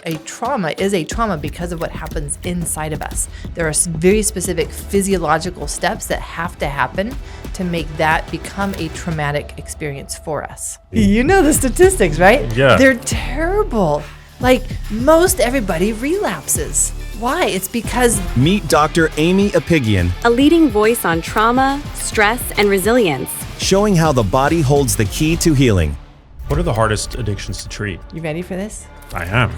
a trauma is a trauma because of what happens inside of us. There are very specific physiological steps that have to happen to make that become a traumatic experience for us. You know the statistics, right? Yeah. They're terrible. Like, most everybody relapses. Why? It's because... Meet Dr. Aimie Apigian, a leading voice on trauma, stress, and resilience, showing how the body holds the key to healing. What are the hardest addictions to treat? You ready for this? I am.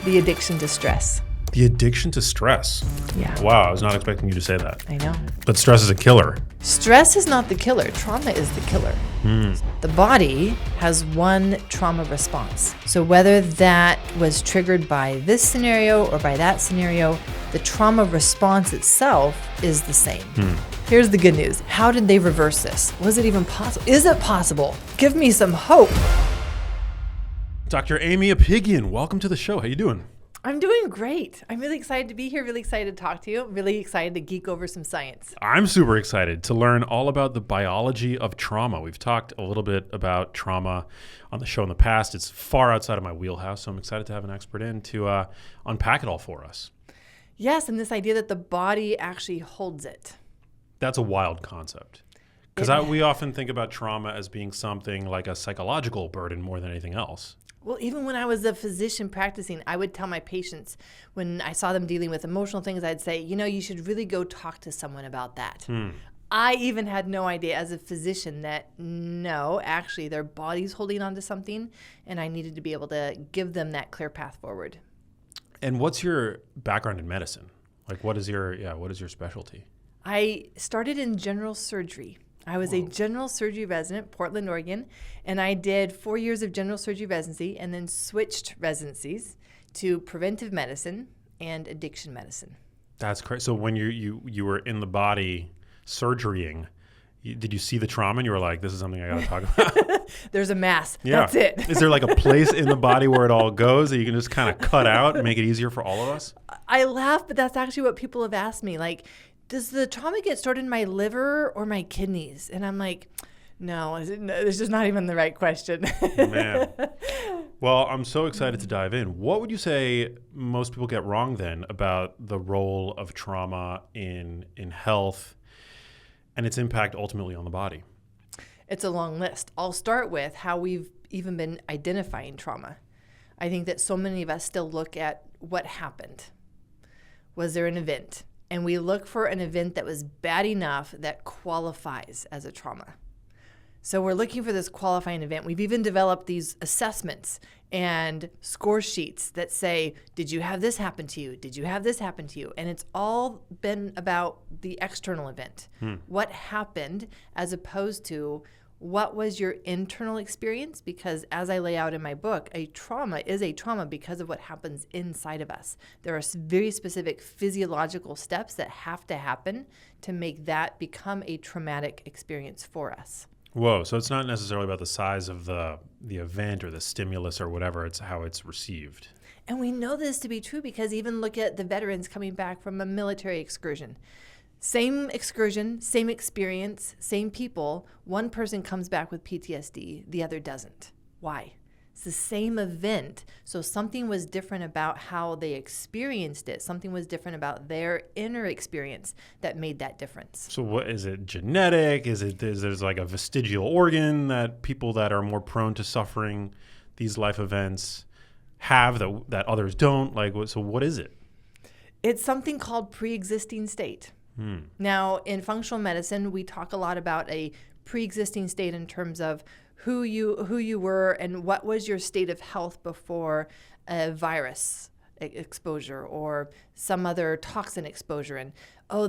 The addiction to stress. The addiction to stress. Yeah. Wow, I was not expecting you to say that. I know. But stress is a killer. Stress is not the killer. Trauma is the killer. The body has one trauma response. So whether that was triggered by this scenario or by that scenario, the trauma response itself is the same. Here's the good news. How did they reverse this? Was it even possible? Is it possible? Give me some hope. Dr. Aimie Apigian, welcome to the show. How you doing? I'm doing great. I'm really excited to be here, really excited to talk to you, really excited to geek over some science. I'm super excited to learn all about the biology of trauma. We've talked a little bit about trauma on the show in the past. It's far outside of my wheelhouse, so I'm excited to have an expert in to unpack it all for us. Yes, and this idea that the body actually holds it. That's a wild concept. Because we often think about trauma as being something like a psychological burden more than anything else. Well, even when I was a physician practicing, I would tell my patients when I saw them dealing with emotional things, I'd say, you should really go talk to someone about that. I even had no idea as a physician that no, actually their body's holding on to something, and I needed to be able to give them that clear path forward. And what's your background in medicine? Like, what is your specialty? I started in general surgery. I was a general surgery resident, Portland, Oregon, and I did 4 years of general surgery residency and then switched residencies to preventive medicine and addiction medicine. That's crazy. So when you were in the body surgerying, did you see the trauma and you were like, this is something I got to talk about? There's a mass. Yeah. That's it. Is there like a place in the body where it all goes that you can just kind of cut out and make it easier for all of us? I laugh, but that's actually what people have asked me. Like, does the trauma get stored in my liver or my kidneys? And I'm like, no, it's just not even the right question. Man. Well, I'm so excited to dive in. What would you say most people get wrong then about the role of trauma in health and its impact ultimately on the body? It's a long list. I'll start with how we've even been identifying trauma. I think that so many of us still look at what happened. Was there an event? And we look for an event that was bad enough that qualifies as a trauma. So we're looking for this qualifying event. We've even developed these assessments and score sheets that say, did you have this happen to you? Did you have this happen to you? And it's all been about the external event. What happened as opposed to what was your internal experience? Because as I lay out in my book, a trauma is a trauma because of what happens inside of us. There are very specific physiological steps that have to happen to make that become a traumatic experience for us. Whoa, so it's not necessarily about the size of the event or the stimulus or whatever, it's how it's received. And we know this to be true because even look at the veterans coming back from a military excursion. Same excursion, same experience, same people. One person comes back with PTSD, the other doesn't. Why? It's the same event, so something was different about how they experienced it. Something was different about their inner experience that made that difference. So what is it, genetic? Is there's like a vestigial organ that people that are more prone to suffering these life events have that others don't? Like, so what is it? It's something called pre-existing state. Now, in functional medicine, we talk a lot about a pre-existing state in terms of who you were and what was your state of health before a virus exposure or some other toxin exposure. And,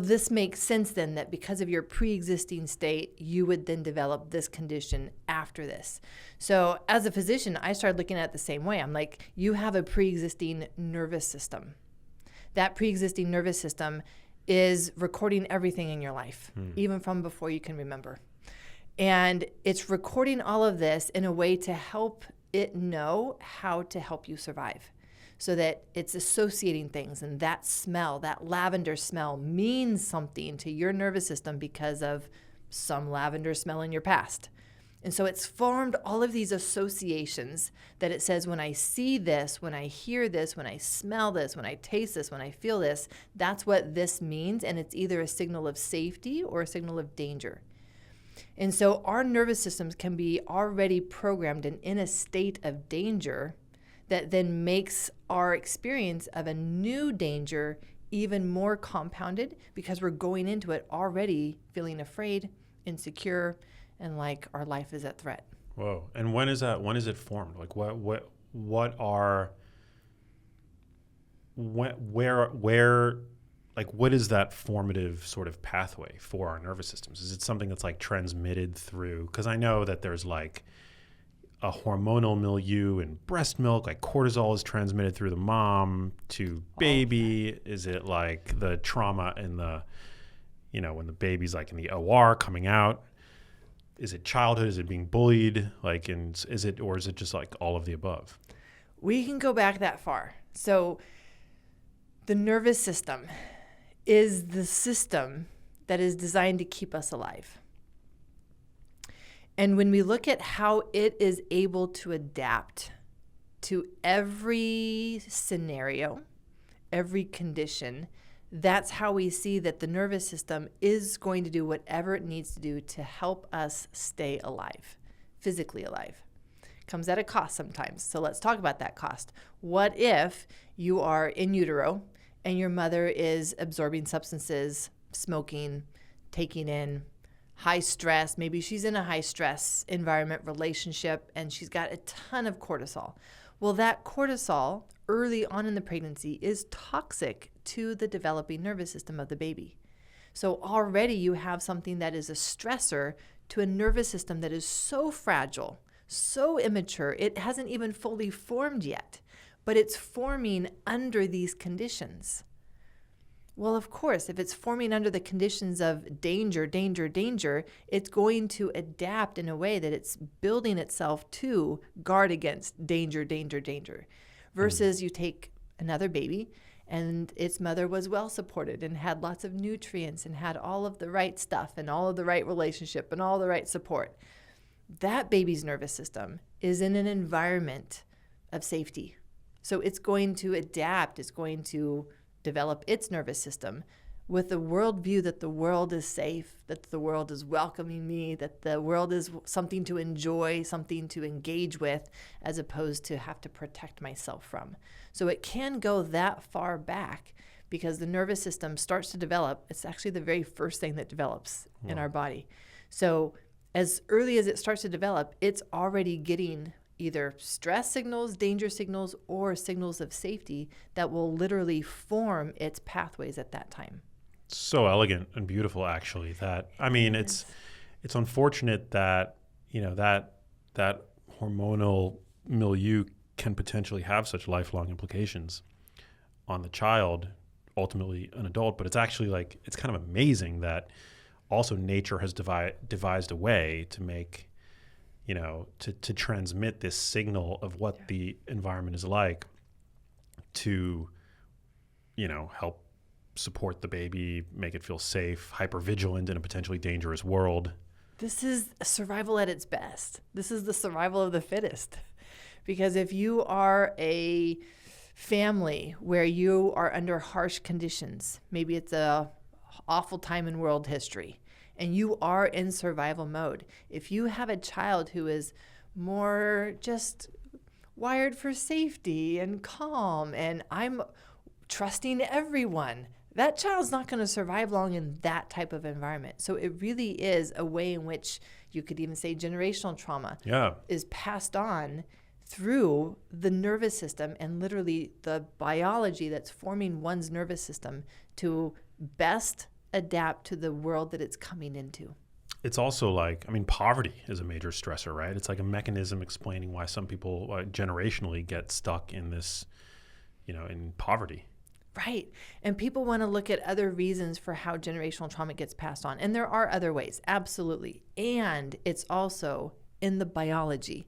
this makes sense then that because of your pre-existing state, you would then develop this condition after this. So as a physician, I started looking at it the same way. I'm like, you have a pre-existing nervous system. That pre-existing nervous system is recording everything in your life, even from before you can remember. And it's recording all of this in a way to help it know how to help you survive. So that it's associating things, and that smell, that lavender smell, means something to your nervous system because of some lavender smell in your past. And so it's formed all of these associations that it says, when I see this, when I hear this, when I smell this, when I taste this, when I feel this, that's what this means. And it's either a signal of safety or a signal of danger. And so our nervous systems can be already programmed and in a state of danger that then makes our experience of a new danger even more compounded, because we're going into it already feeling afraid, insecure, and like our life is at threat. Whoa. And when is that? When is it formed? Like where, like what is that formative sort of pathway for our nervous systems? Is it something that's like transmitted through? Because I know that there's like a hormonal milieu in breast milk, like cortisol is transmitted through the mom to baby. Is it like the trauma in the, when the baby's like in the OR coming out? Is it childhood? Is it being bullied? Or is it just like all of the above? We can go back that far. So the nervous system is the system that is designed to keep us alive. And when we look at how it is able to adapt to every scenario, every condition, that's how we see that the nervous system is going to do whatever it needs to do to help us stay alive, physically alive. Comes at a cost sometimes. So let's talk about that cost. What if you are in utero and your mother is absorbing substances, smoking, taking in high stress? Maybe she's in a high stress environment, relationship, and she's got a ton of cortisol. Well, that cortisol early on in the pregnancy is toxic to the developing nervous system of the baby. So already you have something that is a stressor to a nervous system that is so fragile, so immature, it hasn't even fully formed yet, but it's forming under these conditions. Well, of course, if it's forming under the conditions of danger, danger, danger, it's going to adapt in a way that it's building itself to guard against danger, danger, danger. Versus you take another baby and its mother was well supported and had lots of nutrients and had all of the right stuff and all of the right relationship and all the right support. That baby's nervous system is in an environment of safety. So it's going to adapt, it's going to develop its nervous system with the worldview that the world is safe, that the world is welcoming me, that the world is something to enjoy, something to engage with, as opposed to have to protect myself from. So it can go that far back because the nervous system starts to develop. It's actually the very first thing that develops in our body. So as early as it starts to develop, it's already getting either stress signals, danger signals, or signals of safety that will literally form its pathways at that time. So elegant and beautiful, actually. It's unfortunate that that hormonal milieu can potentially have such lifelong implications on the child, ultimately an adult. But it's actually it's kind of amazing that also nature has devised a way to make, to transmit this signal of what the environment is like to, help support the baby, make it feel safe, hypervigilant in a potentially dangerous world. This is survival at its best. This is the survival of the fittest. Because if you are a family where you are under harsh conditions, maybe it's a awful time in world history, and you are in survival mode, if you have a child who is more just wired for safety and calm, and I'm trusting everyone, that child's not going to survive long in that type of environment. So it really is a way in which you could even say generational trauma is passed on through the nervous system and literally the biology that's forming one's nervous system to best adapt to the world that it's coming into. It's also poverty is a major stressor, right? It's like a mechanism explaining why some people generationally get stuck in this, in poverty. Right. And people want to look at other reasons for how generational trauma gets passed on. And there are other ways, absolutely. And it's also in the biology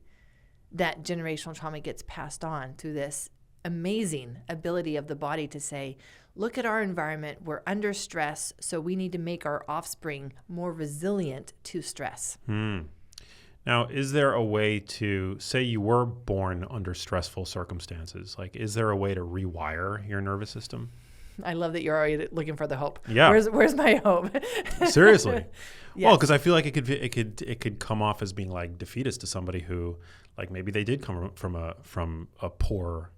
that generational trauma gets passed on through this amazing ability of the body to say, look at our environment, we're under stress, so we need to make our offspring more resilient to stress. Now, is there a way to, say you were born under stressful circumstances, like is there a way to rewire your nervous system? I love that you're already looking for the hope. Yeah. Where's my hope? Seriously. Yes. Well, because I feel like it could come off as being like defeatist to somebody who, like, maybe they did come from a poor,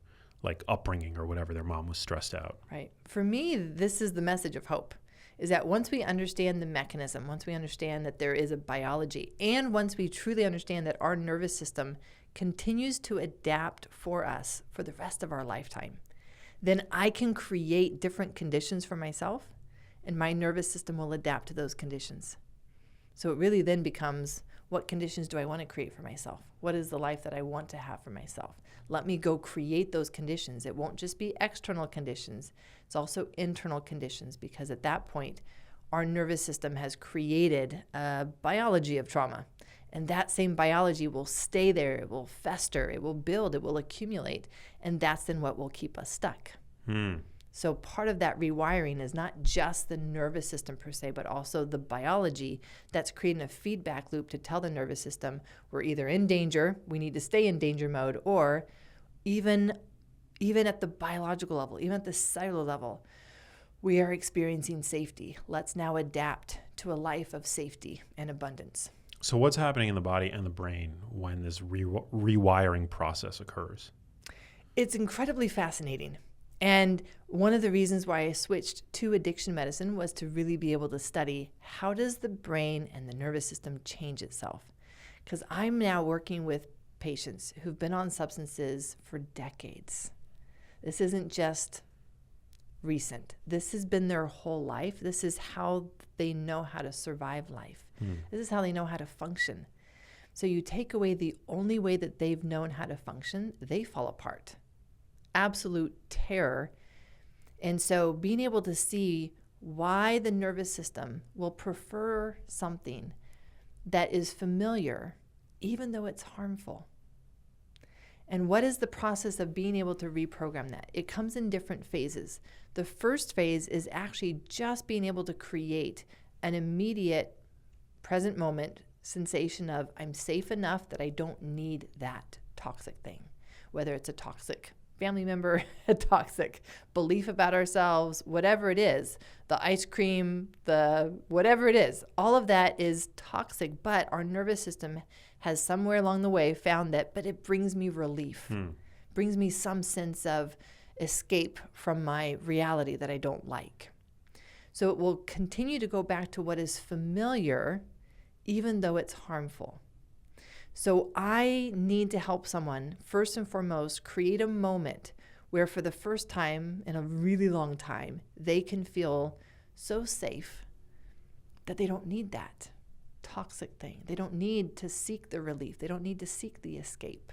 like, upbringing or whatever. Their mom was stressed out. Right. For me, this is the message of hope, is that once we understand the mechanism, once we understand that there is a biology, and once we truly understand that our nervous system continues to adapt for us for the rest of our lifetime, then I can create different conditions for myself, and my nervous system will adapt to those conditions. So it really then becomes, what conditions do I want to create for myself? What is the life that I want to have for myself? Let me go create those conditions. It won't just be external conditions. It's also internal conditions, because at that point, our nervous system has created a biology of trauma. And that same biology will stay there. It will fester. It will build. It will accumulate. And that's then what will keep us stuck. So part of that rewiring is not just the nervous system per se, but also the biology that's creating a feedback loop to tell the nervous system we're either in danger, we need to stay in danger mode, or even at the biological level, even at the cellular level, we are experiencing safety. Let's now adapt to a life of safety and abundance. So what's happening in the body and the brain when this rewiring process occurs? It's incredibly fascinating. And one of the reasons why I switched to addiction medicine was to really be able to study, how does the brain and the nervous system change itself? Because I'm now working with patients who've been on substances for decades. This isn't just recent. This has been their whole life. This is how they know how to survive life. This is how they know how to function. So you take away the only way that they've known how to function, they fall apart. Absolute terror. And so being able to see why the nervous system will prefer something that is familiar, even though it's harmful. And what is the process of being able to reprogram that? It comes in different phases. The first phase is actually just being able to create an immediate present moment sensation of, I'm safe enough that I don't need that toxic thing, whether it's a toxic family member, a toxic belief about ourselves, whatever it is, the ice cream, the whatever it is, all of that is toxic, but our nervous system has somewhere along the way found that, but it brings me relief, brings me some sense of escape from my reality that I don't like. So it will continue to go back to what is familiar, even though it's harmful. So I need to help someone, first and foremost, create a moment where for the first time in a really long time, they can feel so safe that they don't need that toxic thing. They don't need to seek the relief. They don't need to seek the escape.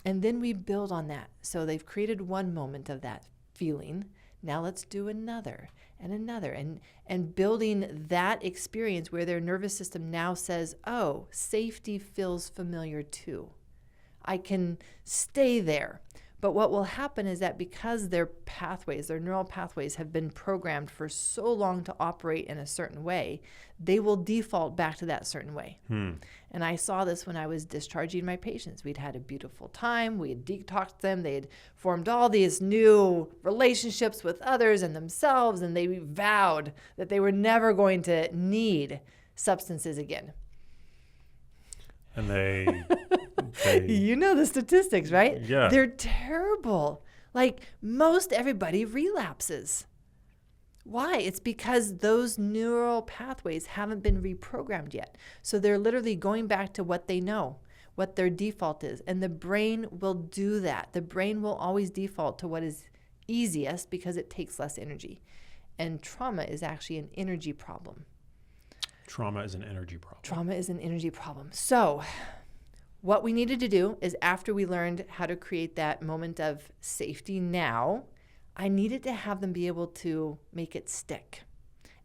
And then we build on that. So they've created one moment of that feeling. Now let's do another and another, and building that experience where their nervous system now says, oh, safety feels familiar too. I can stay there. But what will happen is that because their pathways, their neural pathways have been programmed for so long to operate in a certain way, they will default back to that certain way. And I saw this when I was discharging my patients. We'd had a beautiful time. We had detoxed them. They had formed all these new relationships with others and themselves, and they vowed that they were never going to need substances again. And they you know the statistics, right? Yeah. They're terrible. Like, most everybody relapses. Why? It's because those neural pathways haven't been reprogrammed yet. So they're literally going back to what they know, what their default is. And the brain will do that. The brain will always default to what is easiest because it takes less energy. And trauma is actually an energy problem. Trauma is an energy problem. Trauma is an energy problem. So what we needed to do is, after we learned how to create that moment of safety now, I needed to have them be able to make it stick.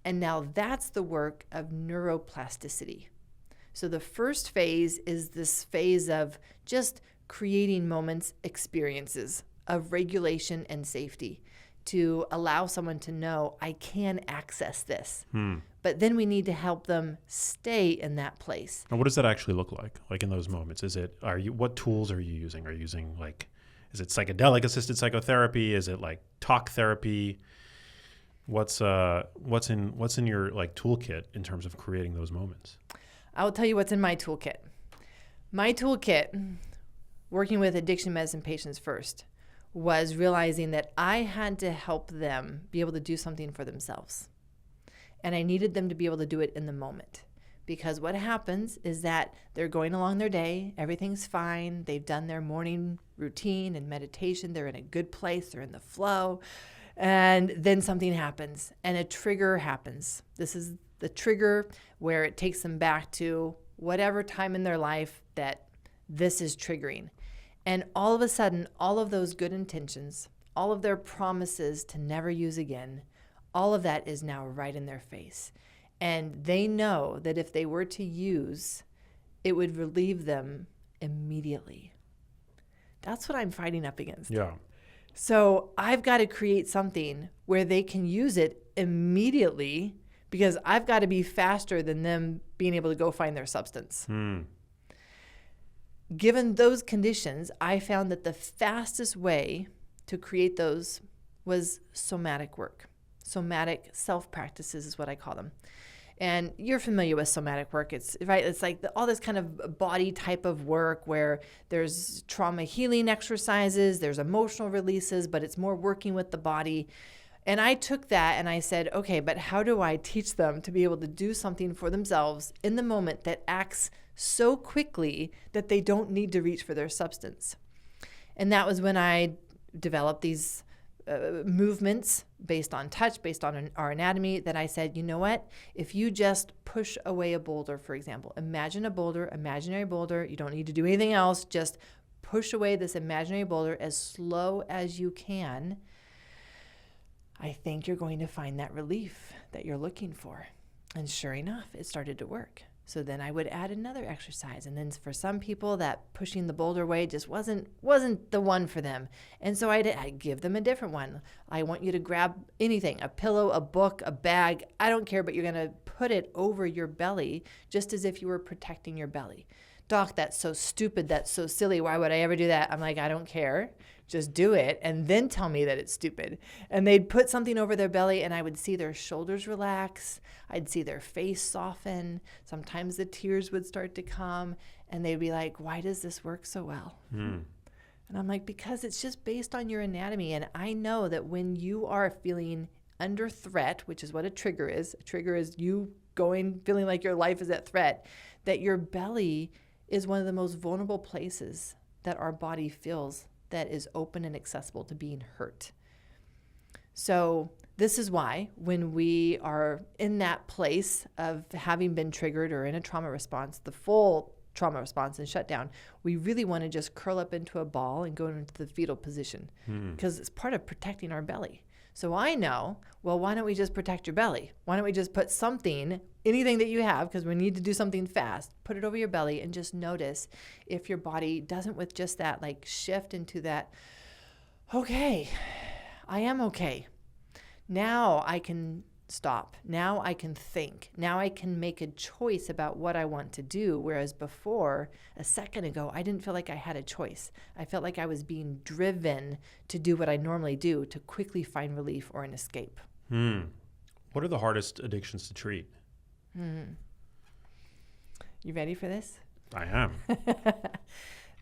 And now that's the work of neuroplasticity. So the first phase is this phase of just creating moments, experiences of regulation and safety to allow someone to know, I can access this. But But then we need to help them stay in that place. And what does that actually look like? Like in those moments, what tools are you using? Are you using is it psychedelic assisted psychotherapy? Is it like talk therapy? What's in your like toolkit in terms of creating those moments? I'll tell you what's in my toolkit. My toolkit, working with addiction medicine patients first, was realizing that I had to help them be able to do something for themselves. And I needed them to be able to do it in the moment. Because what happens is that they're going along their day, everything's fine, they've done their morning routine and meditation, they're in a good place, they're in the flow, and then something happens and a trigger happens. This is the trigger where it takes them back to whatever time in their life that this is triggering. And all of a sudden, all of those good intentions, all of their promises to never use again, all of that is now right in their face. And they know that if they were to use, it would relieve them immediately. That's what I'm fighting up against. Yeah. So I've got to create something where they can use it immediately, because I've got to be faster than them being able to go find their substance. Given those conditions, I found that the fastest way to create those was somatic work. Somatic self-practices is what I call them. And you're familiar with somatic work. It's right. It's like all this kind of body type of work where there's trauma healing exercises, there's emotional releases, but it's more working with the body. And I took that and I said, okay, but how do I teach them to be able to do something for themselves in the moment that acts so quickly that they don't need to reach for their substance? And that was when I developed these movements based on touch, based on our anatomy, that I said, you know what? If you just push away a boulder, for example, imagine a boulder, imaginary boulder, you don't need to do anything else, just push away this imaginary boulder as slow as you can, I think you're going to find that relief that you're looking for. And sure enough, it started to work. So then I would add another exercise. And then for some people, that pushing the boulder away just wasn't the one for them. And so I'd give them a different one. I want you to grab anything, a pillow, a book, a bag, I don't care, but you're going to put it over your belly just as if you were protecting your belly. Doc, that's so stupid, that's so silly, why would I ever do that? I'm like, I don't care. Just do it and then tell me that it's stupid. And they'd put something over their belly and I would see their shoulders relax. I'd see their face soften. Sometimes the tears would start to come and they'd be like, why does this work so well? And I'm like, because it's just based on your anatomy. And I know that when you are feeling under threat, which is what a trigger is you feeling like your life is at threat, that your belly is one of the most vulnerable places that our body feels that is open and accessible to being hurt. So this is why when we are in that place of having been triggered or in a trauma response, the full trauma response and shutdown, we really want to just curl up into a ball and go into the fetal position because it's part of protecting our belly. So I know, well, why don't we just protect your belly? Why don't we just put something, anything that you have, because we need to do something fast, put it over your belly and just notice if your body doesn't with just that, like shift into that, okay, I am okay. Now I can stop. Now I can think. Now I can make a choice about what I want to do. Whereas before, a second ago, I didn't feel like I had a choice. I felt like I was being driven to do what I normally do to quickly find relief or an escape. What are the hardest addictions to treat? You ready for this? I am.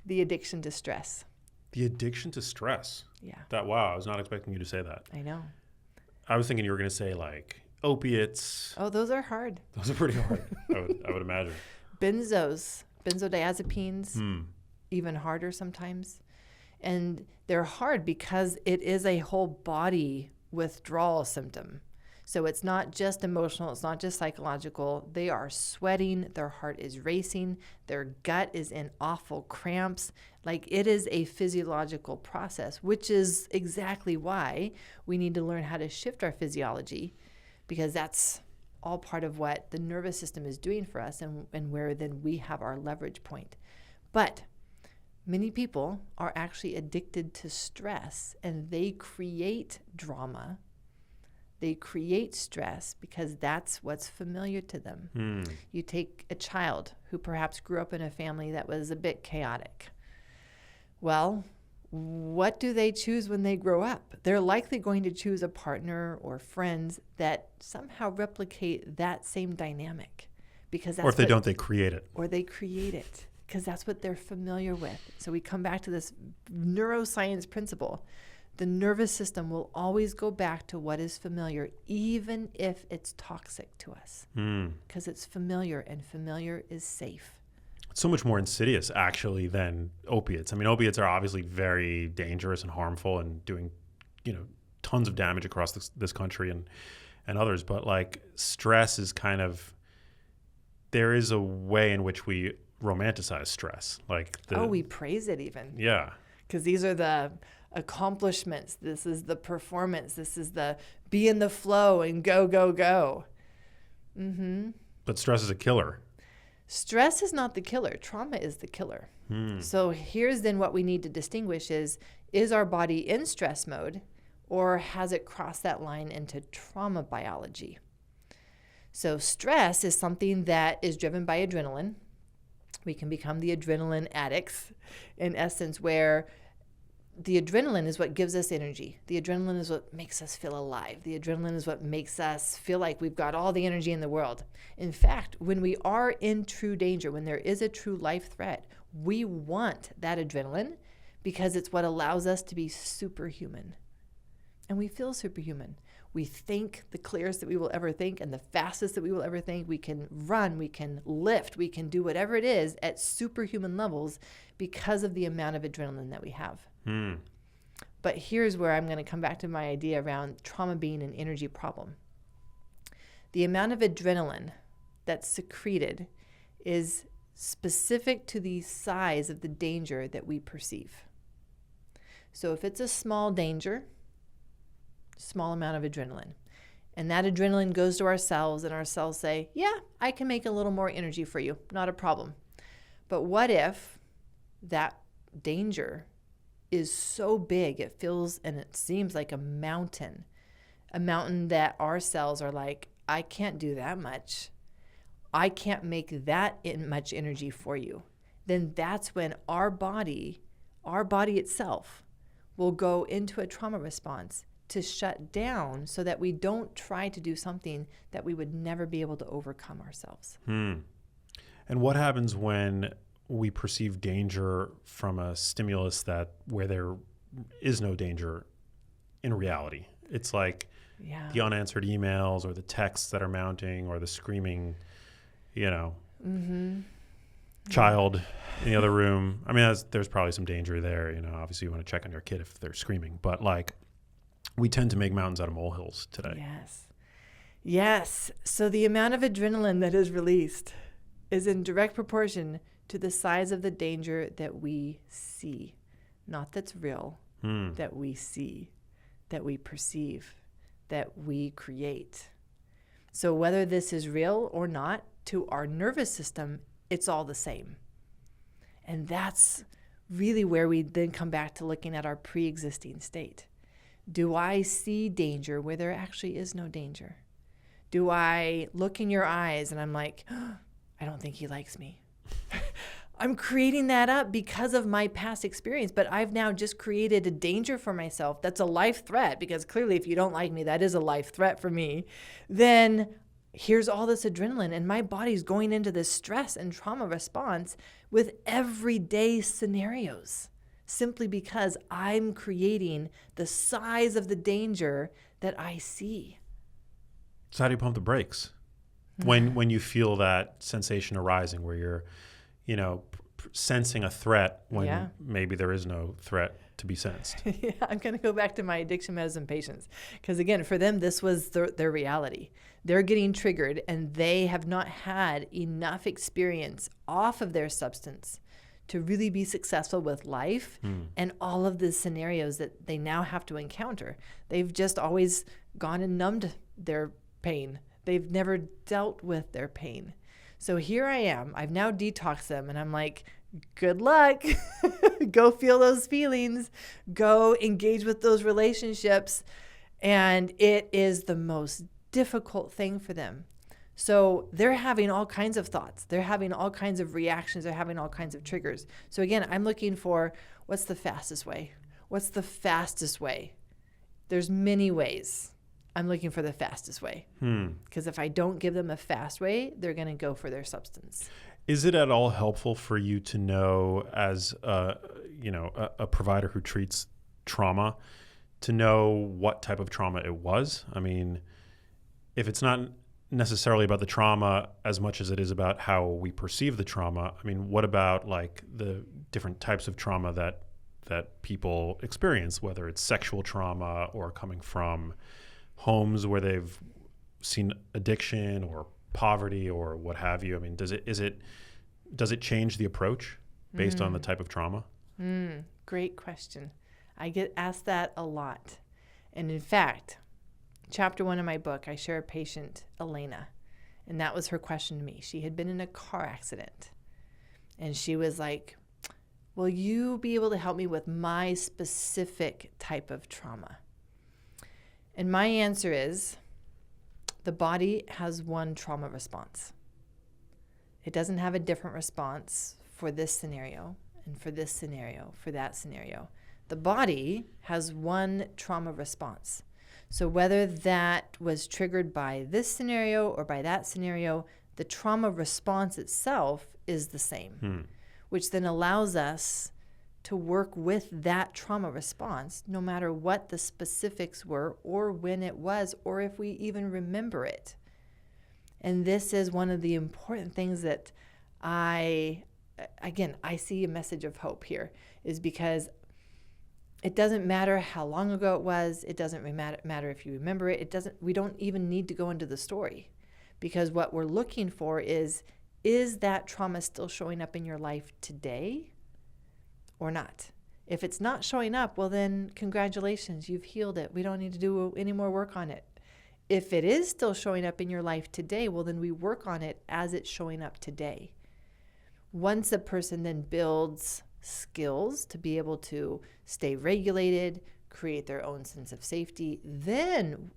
The addiction to stress. The addiction to stress? Yeah. Wow, I was not expecting you to say that. I know. I was thinking you were going to say like opiates. Oh, those are hard. Those are pretty hard, I would imagine. Benzodiazepines, even harder sometimes. And they're hard because it is a whole body withdrawal symptom. So it's not just emotional, it's not just psychological. They are sweating, their heart is racing, their gut is in awful cramps. Like it is a physiological process, which is exactly why we need to learn how to shift our physiology, because that's all part of what the nervous system is doing for us and where then we have our leverage point. But many people are actually addicted to stress and they create drama They create stress because that's what's familiar to them. You take a child who perhaps grew up in a family that was a bit chaotic. Well, what do they choose when they grow up? They're likely going to choose a partner or friends that somehow replicate that same dynamic. Because that's or if they don't, they create it. Or they create it because that's what they're familiar with. So we come back to this neuroscience principle. The nervous system will always go back to what is familiar, even if it's toxic to us, because it's familiar, and familiar is safe. It's so much more insidious, actually, than opiates. I mean, opiates are obviously very dangerous and harmful and doing, tons of damage across this country and others. But like stress is kind of, there is a way in which we romanticize stress. We praise it even. Yeah. Because these are the accomplishments. This is the performance. This is the be in the flow and go, go, go. But stress is a killer. Stress is not the killer. Trauma is the killer. So here's then what we need to distinguish is our body in stress mode, or has it crossed that line into trauma biology? So stress is something that is driven by adrenaline. We can become the adrenaline addicts, in essence, where the adrenaline is what gives us energy. The adrenaline is what makes us feel alive. The adrenaline is what makes us feel like we've got all the energy in the world. In fact, when we are in true danger, when there is a true life threat, we want that adrenaline because it's what allows us to be superhuman. And we feel superhuman. We think the clearest that we will ever think and the fastest that we will ever think. We can run, we can lift, we can do whatever it is at superhuman levels because of the amount of adrenaline that we have. But here's where I'm going to come back to my idea around trauma being an energy problem. The amount of adrenaline that's secreted is specific to the size of the danger that we perceive. So if it's a small danger, small amount of adrenaline, and that adrenaline goes to our cells, and our cells say, yeah, I can make a little more energy for you, not a problem. But what if that danger is so big it feels and it seems like a mountain that our cells are like, I can't do that much. I can't make that much energy for you. Then that's when our body itself will go into a trauma response to shut down so that we don't try to do something that we would never be able to overcome ourselves. And what happens when we perceive danger from a stimulus where there is no danger in reality? It's like the unanswered emails or the texts that are mounting or the screaming, child in the other room. I mean, there's probably some danger there. Obviously you want to check on your kid if they're screaming, but we tend to make mountains out of molehills today. Yes. So the amount of adrenaline that is released is in direct proportion to the size of the danger that we see, not that's real, that we see, that we perceive, that we create. So whether this is real or not, to our nervous system, it's all the same. And that's really where we then come back to looking at our pre-existing state. Do I see danger where there actually is no danger? Do I look in your eyes and I'm like, I don't think he likes me. I'm creating that up because of my past experience, but I've now just created a danger for myself that's a life threat, because clearly if you don't like me, that is a life threat for me. Then here's all this adrenaline and my body's going into this stress and trauma response with everyday scenarios, simply because I'm creating the size of the danger that I see. So how do you pump the brakes when you feel that sensation arising where you're sensing a threat when maybe there is no threat to be sensed? I'm going to go back to my addiction medicine patients, because again, for them, this was their reality. They're getting triggered and they have not had enough experience off of their substance to really be successful with life and all of the scenarios that they now have to encounter. They've just always gone and numbed their pain. They've never dealt with their pain. So here I am. I've now detoxed them, and I'm like, good luck. Go feel those feelings. Go engage with those relationships. And it is the most difficult thing for them. So they're having all kinds of thoughts. They're having all kinds of reactions. They're having all kinds of triggers. So again, I'm looking for what's the fastest way? What's the fastest way? There's many ways. I'm looking for the fastest way. Because if I don't give them a fast way, they're going to go for their substance. Is it at all helpful for you to know, as a provider who treats trauma, to know what type of trauma it was? I mean, if it's not necessarily about the trauma as much as it is about how we perceive the trauma, I mean, what about like the different types of trauma that people experience, whether it's sexual trauma or coming from homes where they've seen addiction or poverty or what have you? I mean, does it change the approach based on the type of trauma? Great question. I get asked that a lot. And in fact, chapter 1 of my book, I share a patient, Elena, and that was her question to me. She had been in a car accident, and she was like, will you be able to help me with my specific type of trauma? And my answer is, the body has one trauma response. It doesn't have a different response for this scenario and for this scenario, for that scenario. The body has one trauma response. So whether that was triggered by this scenario or by that scenario, the trauma response itself is the same, which then allows us to work with that trauma response, no matter what the specifics were or when it was, or if we even remember it. And this is one of the important things that I see a message of hope here, is because it doesn't matter how long ago it was. It doesn't matter if you remember it. We don't even need to go into the story, because what we're looking for is that trauma still showing up in your life today or not? If it's not showing up, well then congratulations, you've healed it. We don't need to do any more work on it. If it is still showing up in your life today, well then we work on it as it's showing up today. Once a person then builds skills to be able to stay regulated, create their own sense of safety, then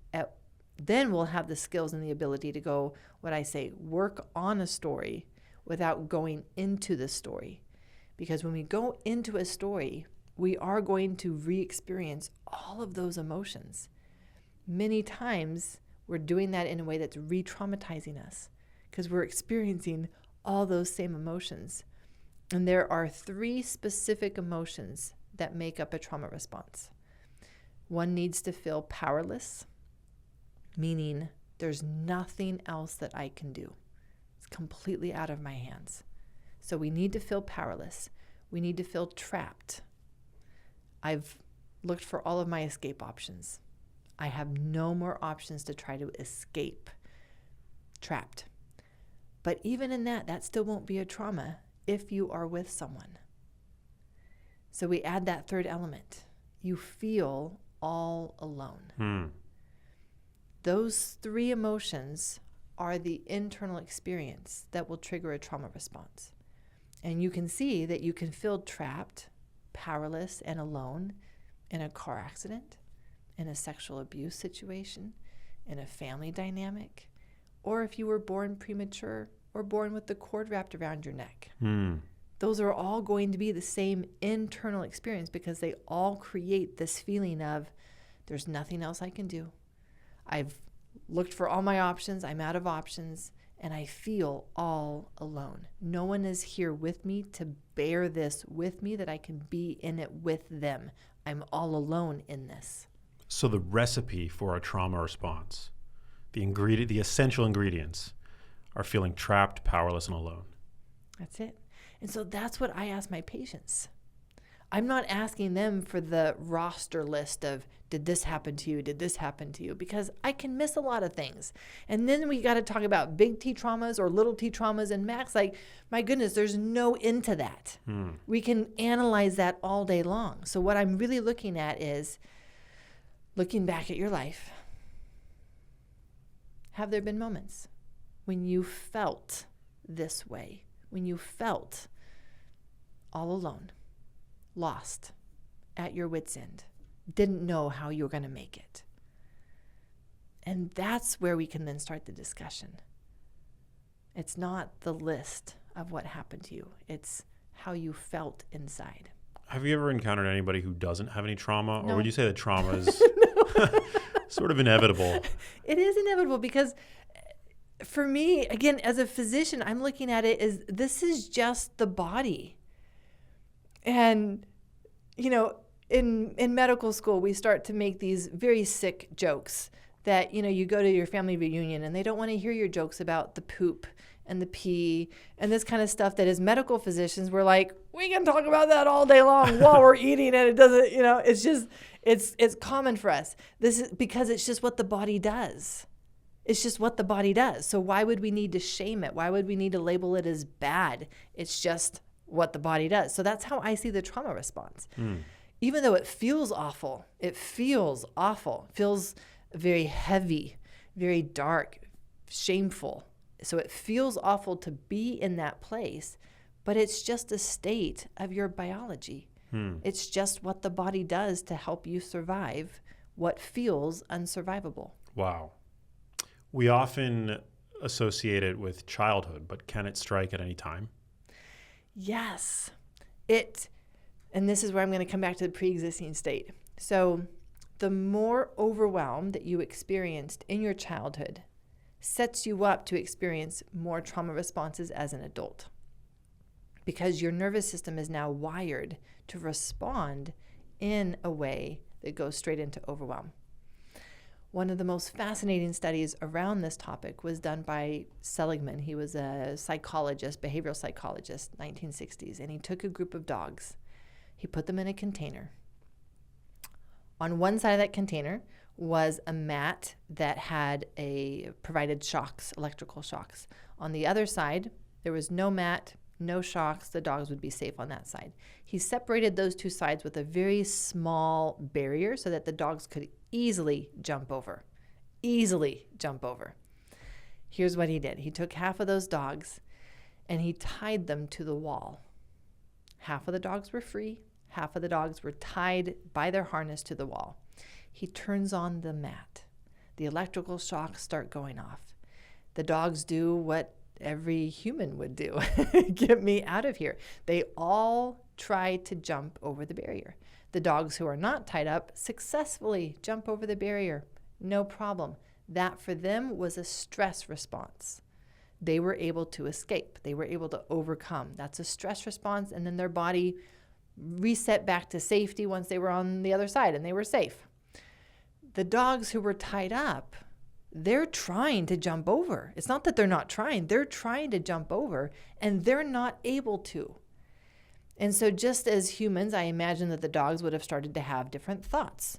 we'll have the skills and the ability to go, what I say, work on a story without going into the story. Because when we go into a story, we are going to re-experience all of those emotions. Many times we're doing that in a way that's re-traumatizing us, because we're experiencing all those same emotions. And there are 3 specific emotions that make up a trauma response. One needs to feel powerless, meaning there's nothing else that I can do. It's completely out of my hands. So we need to feel powerless. We need to feel trapped. I've looked for all of my escape options. I have no more options to try to escape. Trapped. But even in that still won't be a trauma if you are with someone. So we add that 3rd element. You feel all alone. Those 3 emotions are the internal experience that will trigger a trauma response. And you can see that you can feel trapped, powerless, and alone in a car accident, in a sexual abuse situation, in a family dynamic, or if you were born premature or born with the cord wrapped around your neck. Those are all going to be the same internal experience, because they all create this feeling of there's nothing else I can do. I've looked for all my options. I'm out of options, and I feel all alone. No one is here with me to bear this with me, that I can be in it with them. I'm all alone in this. So the recipe for a trauma response, the essential ingredients, are feeling trapped, powerless, and alone. That's it. And so that's what I ask my patients. I'm not asking them for the roster list of, did this happen to you? Did this happen to you? Because I can miss a lot of things. And then we got to talk about big T traumas or little T traumas. And Max, like, my goodness, there's no end to that. We can analyze that all day long. So what I'm really looking at is looking back at your life. Have there been moments when you felt this way, when you felt all alone, lost, at your wits' end, didn't know how you were going to make it? And that's where we can then start the discussion. It's not the list of what happened to you. It's how you felt inside. Have you ever encountered anybody who doesn't have any trauma? No. Or would you say that trauma is sort of inevitable? It is inevitable because for me, again, as a physician, I'm looking at it as this is just the body. And, in medical school, we start to make these very sick jokes that, you go to your family reunion and they don't want to hear your jokes about the poop and the pee and this kind of stuff that as medical physicians, we're like, we can talk about that all day long while we're eating, and it doesn't, it's just, it's common for us. This is because it's just what the body does. It's just what the body does. So why would we need to shame it? Why would we need to label it as bad? It's just what the body does. So that's how I see the trauma response. Even though it feels awful, it feels very heavy, very dark, shameful. So it feels awful to be in that place, but it's just a state of your biology. It's just what the body does to help you survive what feels unsurvivable. Wow. We often associate it with childhood, but can it strike at any time? Yes. And this is where I'm going to come back to the pre-existing state. So the more overwhelm that you experienced in your childhood sets you up to experience more trauma responses as an adult, because your nervous system is now wired to respond in a way that goes straight into overwhelm. One of the most fascinating studies around this topic was done by Seligman. He was a psychologist, behavioral psychologist, 1960s, and he took a group of dogs. He put them in a container. On one side of that container was a mat that had provided shocks, electrical shocks. On the other side, there was no mat, no shocks. The dogs would be safe on that side. He separated those two sides with a very small barrier so that the dogs could easily jump over. Here's what he did. He took half of those dogs and he tied them to the wall. Half of the dogs were free. Half of the dogs were tied by their harness to the wall. He turns on the mat. The electrical shocks start going off. The dogs do what every human would do. Get me out of here. They all try to jump over the barrier. The dogs who are not tied up successfully jump over the barrier. No problem. That for them was a stress response. They were able to escape. They were able to overcome. That's a stress response, and then their body reset back to safety once they were on the other side and they were safe. The dogs who were tied up, they're trying to jump over. It's not that they're not trying. They're trying to jump over, and they're not able to. And so just as humans, I imagine that the dogs would have started to have different thoughts.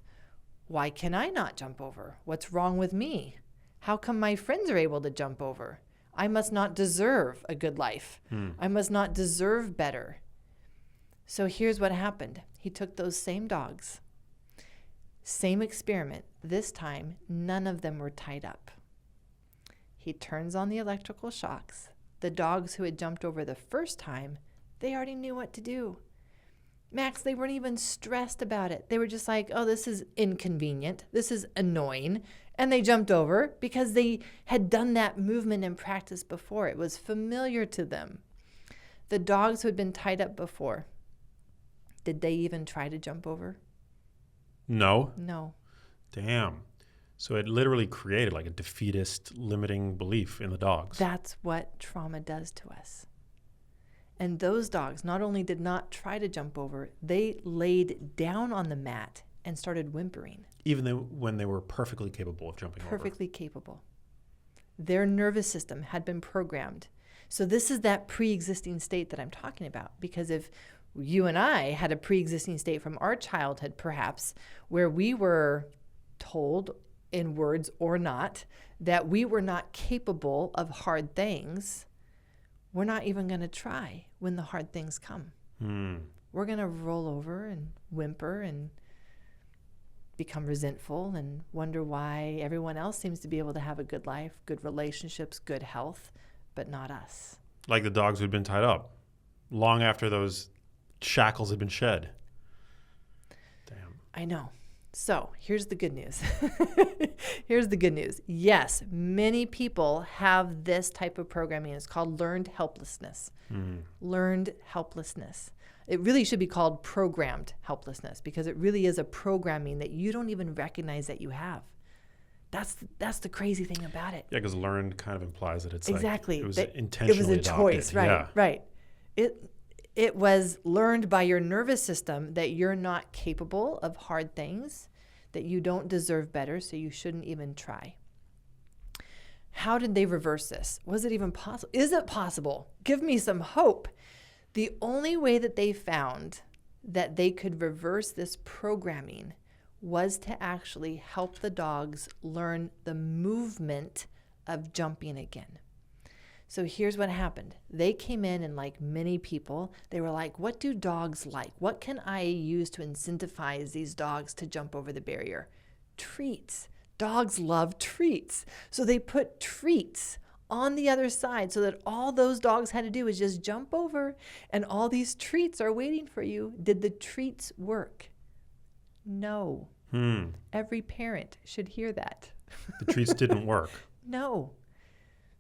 Why can I not jump over? What's wrong with me? How come my friends are able to jump over? I must not deserve a good life. I must not deserve better. So here's what happened. He took those same dogs, same experiment. This time, none of them were tied up. He turns on the electrical shocks. The dogs who had jumped over the first time, they already knew what to do. Max, they weren't even stressed about it. They were just like, oh, this is inconvenient. This is annoying. And they jumped over because they had done that movement in practice before. It was familiar to them. The dogs who had been tied up before, did they even try to jump over? No. No. Damn. So it literally created like a defeatist limiting belief in the dogs. That's what trauma does to us. And those dogs not only did not try to jump over, they laid down on the mat and started whimpering. Even though when they were perfectly capable of jumping over. Perfectly capable. Their nervous system had been programmed. So this is that pre-existing state that I'm talking about. Because if you and I had a pre-existing state from our childhood, perhaps, where we were told in words or not that we were not capable of hard things, we're not even going to try when the hard things come. We're going to roll over and whimper and become resentful and wonder why everyone else seems to be able to have a good life, good relationships, good health, but not us. Like the dogs who'd been tied up long after those shackles had been shed. Damn. I know. So here's the good news. Here's the good news. Yes, many people have this type of programming. It's called learned helplessness. Learned helplessness. It really should be called programmed helplessness, because it really is a programming that you don't even recognize that you have. That's the crazy thing about it. Yeah, because learned kind of implies that it's exactly. Like it was that intentionally it was a adopted. choice, right? Yeah. Right. It was learned by your nervous system that you're not capable of hard things, that you don't deserve better, so you shouldn't even try. How did they reverse this? Was it even possible? Is it possible? Give me some hope. The only way that they found that they could reverse this programming was to actually help the dogs learn the movement of jumping again. So here's what happened. They came in, and like many people, they were like, what do dogs like? What can I use to incentivize these dogs to jump over the barrier? Treats. Dogs love treats. So they put treats on the other side so that all those dogs had to do was just jump over, and all these treats are waiting for you. Did the treats work? No. Every parent should hear that. The treats didn't work. No.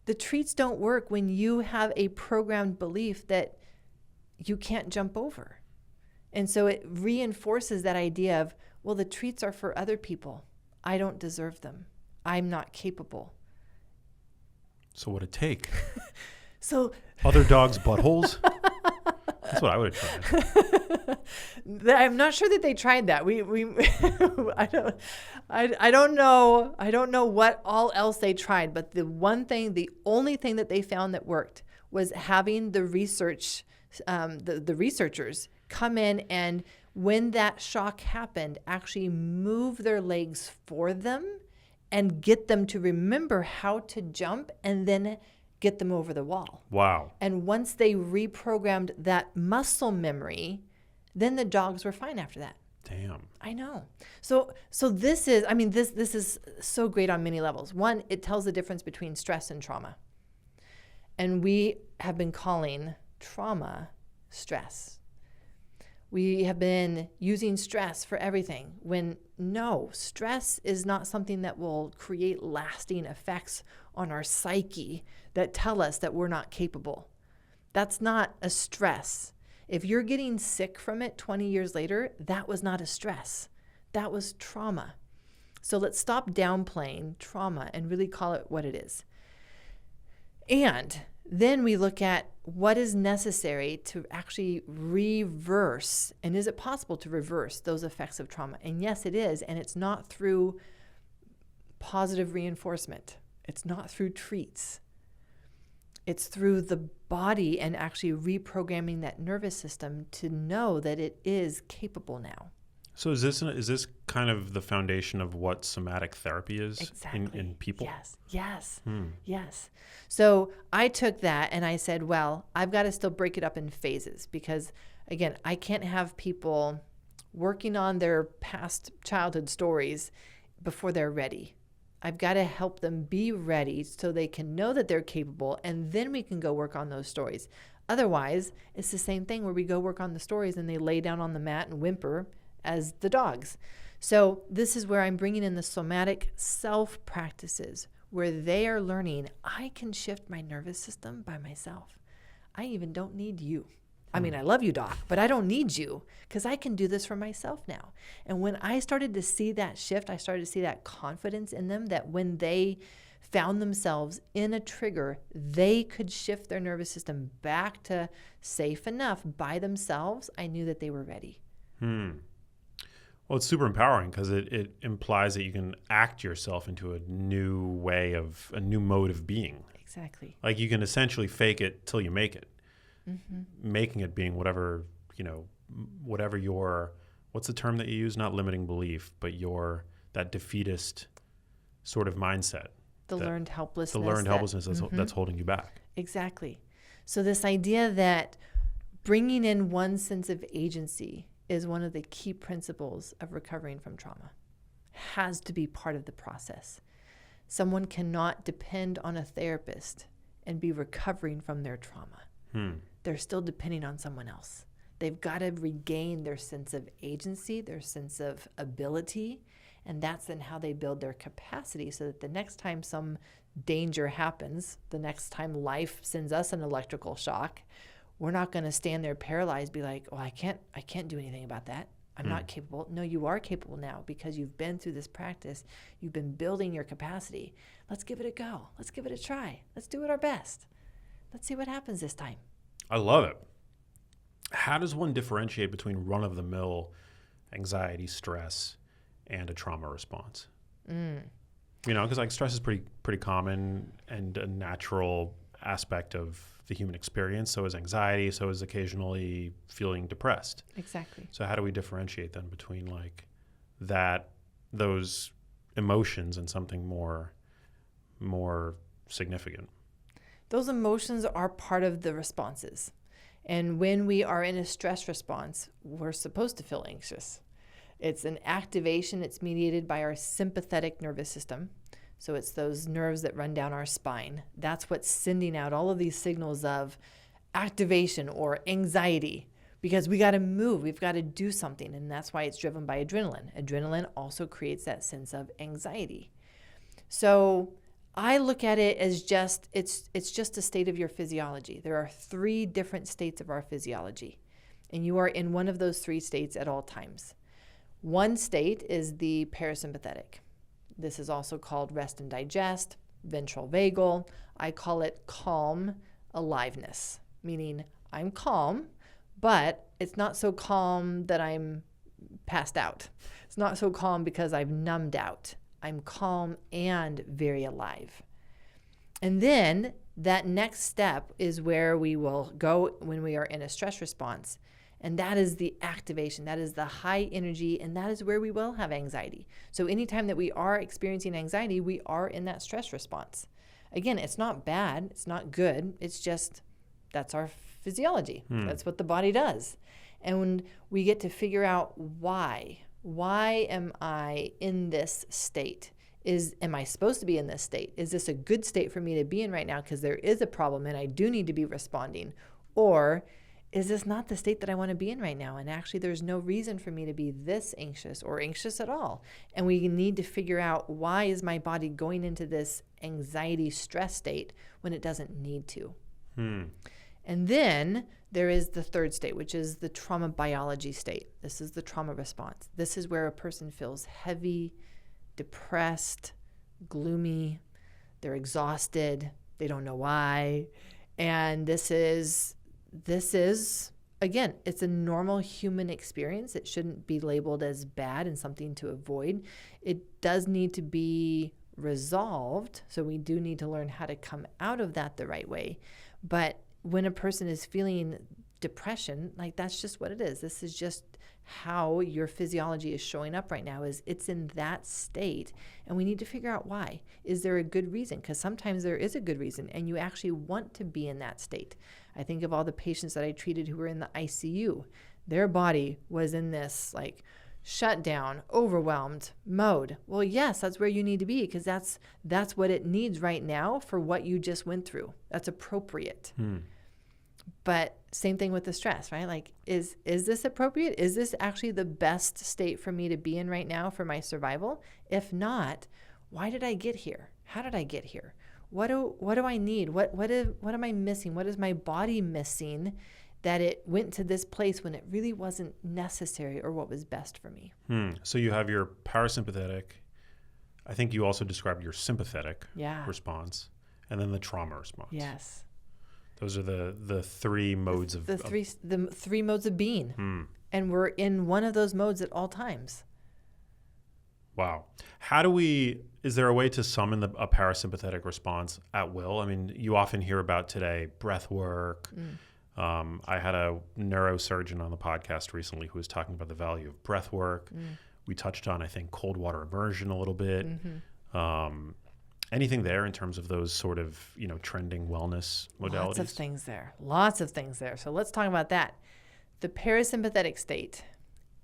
The treats don't work when you have a programmed belief that you can't jump over. And so it reinforces that idea of, well, the treats are for other people. I don't deserve them. I'm not capable. So what'd it take? So other dogs' buttholes? That's what I would have tried. I'm not sure that they tried that. I don't know what all else they tried, but the only thing that they found that worked was having the researchers come in, and when that shock happened, actually move their legs for them and get them to remember how to jump, and then get them over the wall. Wow. And once they reprogrammed that muscle memory, then the dogs were fine after that. Damn. I know. So this is so great on many levels. One, it tells the difference between stress and trauma. And we have been calling trauma stress. We have been using stress for everything, when no, stress is not something that will create lasting effects on our psyche that tell us that we're not capable. That's not a stress. If you're getting sick from it 20 years later, that was not a stress. That was trauma. So let's stop downplaying trauma and really call it what it is. And then we look at what is necessary to actually reverse, and is it possible to reverse those effects of trauma? And yes, it is, and it's not through positive reinforcement. It's not through treats. It's through the body and actually reprogramming that nervous system to know that it is capable now. So is this kind of the foundation of what somatic therapy is exactly. in people? Yes. So I took that and I said, well, I've got to still break it up in phases, because again, I can't have people working on their past childhood stories before they're ready. I've got to help them be ready so they can know that they're capable, and then we can go work on those stories. Otherwise, it's the same thing where we go work on the stories and they lay down on the mat and whimper as the dogs. So this is where I'm bringing in the somatic self practices, where they are learning, I can shift my nervous system by myself. I even don't need you. I mean, I love you, doc, but I don't need you, because I can do this for myself now. And when I started to see that shift, I started to see that confidence in them, that when they found themselves in a trigger, they could shift their nervous system back to safe enough by themselves. I knew that they were ready. Well, it's super empowering, because it implies that you can act yourself into a new mode of being. Exactly. Like you can essentially fake it till you make it. Making it being whatever your, what's the term that you use? Not limiting belief, but that defeatist sort of mindset. The learned helplessness. The learned helplessness that's holding you back. Exactly. So this idea that bringing in one sense of agency is one of the key principles of recovering from trauma. Has to be part of the process. Someone cannot depend on a therapist and be recovering from their trauma. They're still depending on someone else. They've got to regain their sense of agency, their sense of ability, and that's then how they build their capacity so that the next time some danger happens, the next time life sends us an electrical shock, we're not going to stand there paralyzed, be like, well, I can't do anything about that. I'm not capable. No, you are capable now because you've been through this practice. You've been building your capacity. Let's give it a go. Let's give it a try. Let's do it our best. Let's see what happens this time. I love it. How does one differentiate between run-of-the-mill anxiety, stress, and a trauma response? Because like stress is pretty common and a natural aspect of the human experience. So is anxiety. So is occasionally feeling depressed. Exactly. So how do we differentiate then between like those emotions and something more significant? Those emotions are part of the responses. And when we are in a stress response, we're supposed to feel anxious. It's an activation. It's mediated by our sympathetic nervous system. So it's those nerves that run down our spine. That's what's sending out all of these signals of activation or anxiety because we got to move. We've got to do something. And that's why it's driven by adrenaline. Adrenaline also creates that sense of anxiety. So I look at it as it's just a state of your physiology. There are 3 different states of our physiology, and you are in one of those 3 states at all times. One state is the parasympathetic. This is also called rest and digest, ventral vagal. I call it calm aliveness, meaning I'm calm, but it's not so calm that I'm passed out. It's not so calm because I've numbed out. I'm calm and very alive. And then that next step is where we will go when we are in a stress response. And that is the activation. That is the high energy. And that is where we will have anxiety. So anytime that we are experiencing anxiety, we are in that stress response. Again, it's not bad. It's not good. It's just that's our physiology. That's what the body does. And when we get to figure out why. Why am I in this state? Am I supposed to be in this state? Is this a good state for me to be in right now because there is a problem and I do need to be responding? Or is this not the state that I want to be in right now? And actually there's no reason for me to be this anxious or anxious at all. And we need to figure out why is my body going into this anxiety stress state when it doesn't need to. And then there is the third state, which is the trauma biology state. This is the trauma response. This is where a person feels heavy, depressed, gloomy, they're exhausted, they don't know why. And this is, again, it's a normal human experience. It shouldn't be labeled as bad and something to avoid. It does need to be resolved. So we do need to learn how to come out of that the right way. But when a person is feeling depression, like that's just what it is. This is just how your physiology is showing up right now, is it's in that state. And we need to figure out why. Is there a good reason? Because sometimes there is a good reason and you actually want to be in that state. I think of all the patients that I treated who were in the ICU. Their body was in this like shut down, overwhelmed mode. Well, yes, that's where you need to be because that's what it needs right now for what you just went through. That's appropriate. But same thing with the stress, right? Like, is this appropriate? Is this actually the best state for me to be in right now for my survival? If not, why did I get here? How did I get here? What do I need? What am I missing? What is my body missing that it went to this place when it really wasn't necessary or what was best for me? So you have your parasympathetic. I think you also described your sympathetic response, and then the trauma response. Yes. Those are the 3 modes of... The three modes of being. And we're in one of those modes at all times. Wow. Is there a way to summon a parasympathetic response at will? I mean, you often hear about today breath work. I had a neurosurgeon on the podcast recently who was talking about the value of breath work. We touched on, I think, cold water immersion a little bit. Anything there in terms of those sort of, trending wellness modalities? Lots of things there. So let's talk about that. The parasympathetic state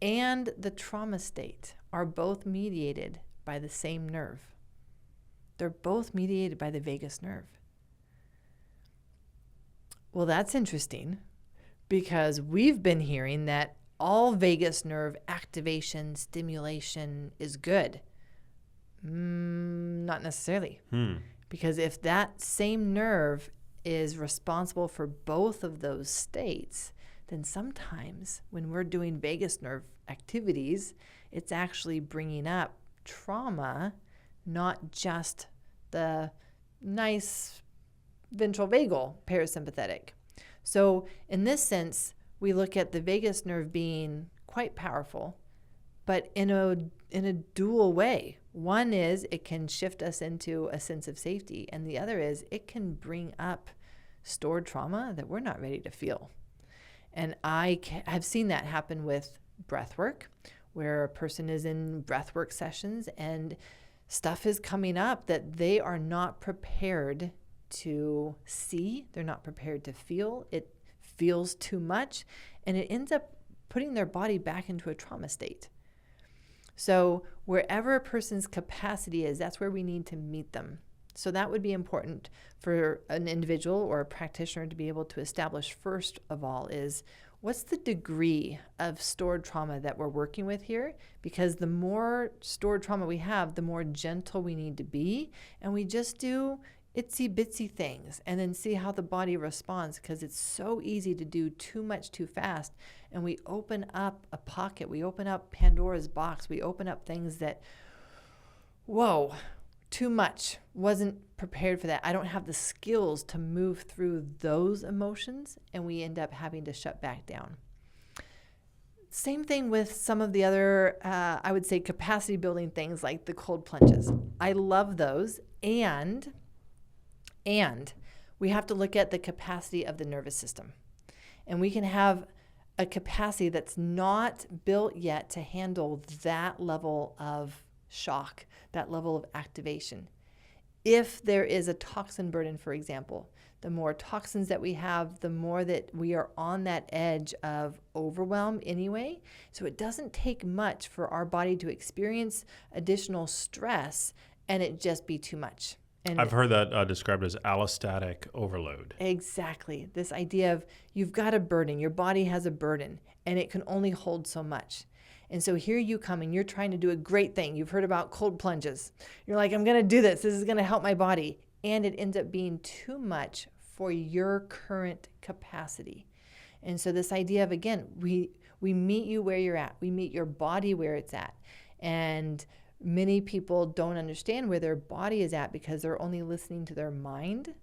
and the trauma state are both mediated by the same nerve. They're both mediated by the vagus nerve. Well, that's interesting Because we've been hearing that all vagus nerve activation, stimulation is good. Not necessarily. Because if that same nerve is responsible for both of those states, then sometimes when we're doing vagus nerve activities, it's actually bringing up trauma, not just the nice ventral vagal parasympathetic. So in this sense, we look at the vagus nerve being quite powerful, but in a dual way. One is it can shift us into a sense of safety, and the other is it can bring up stored trauma that we're not ready to feel. And I have seen that happen with breath work, where a person is in breath work sessions and stuff is coming up that they are not prepared to see, they're not prepared to feel. It feels too much, and it ends up putting their body back into a trauma state. So wherever a person's capacity is, that's where we need to meet them. So that would be important for an individual or a practitioner to be able to establish first of all is, what's the degree of stored trauma that we're working with here? Because the more stored trauma we have, the more gentle we need to be, and we just do itsy bitsy things and then see how the body responds, because it's so easy to do too much too fast, and we open up a pocket, we open up Pandora's box, we open up things that, whoa, too much, wasn't prepared for that. I don't have the skills to move through those emotions, and we end up having to shut back down. Same thing with some of the other, I would say, capacity building things like the cold plunges. I love those, and we have to look at the capacity of the nervous system. And we can have a capacity that's not built yet to handle that level of shock, that level of activation. If there is a toxin burden, for example, the more toxins that we have, the more that we are on that edge of overwhelm anyway. So it doesn't take much for our body to experience additional stress and it just be too much. And I've heard that described as allostatic overload. Exactly. This idea of you've got a burden, your body has a burden, and it can only hold so much. And so here you come and you're trying to do a great thing. You've heard about cold plunges. You're like, I'm going to do this. This is going to help my body. And it ends up being too much for your current capacity. And so this idea of, again, we meet you where you're at. We meet your body where it's at. And many people don't understand where their body is at because they're only listening to their mind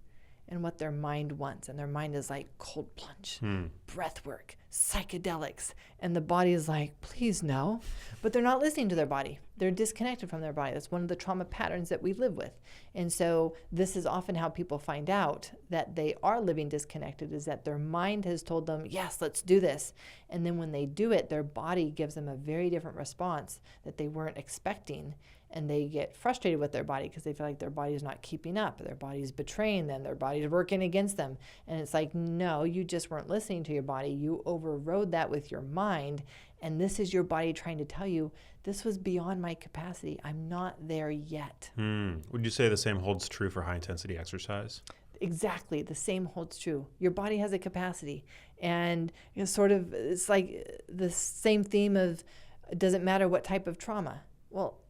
and what their mind wants. And their mind is like cold plunge, breath work, psychedelics. And the body is like, please no. But they're not listening to their body. They're disconnected from their body. That's one of the trauma patterns that we live with. And so this is often how people find out that they are living disconnected, is that their mind has told them, yes, let's do this. And then when they do it, their body gives them a very different response that they weren't expecting. And they get frustrated with their body because they feel like their body is not keeping up. Their body is betraying them. Their body is working against them. And it's like, no, you just weren't listening to your body. You overrode that with your mind. And this is your body trying to tell you, this was beyond my capacity. I'm not there yet. Would you say the same holds true for high-intensity exercise? Exactly. The same holds true. Your body has a capacity. And it's like the same theme of, it doesn't matter what type of trauma. Well,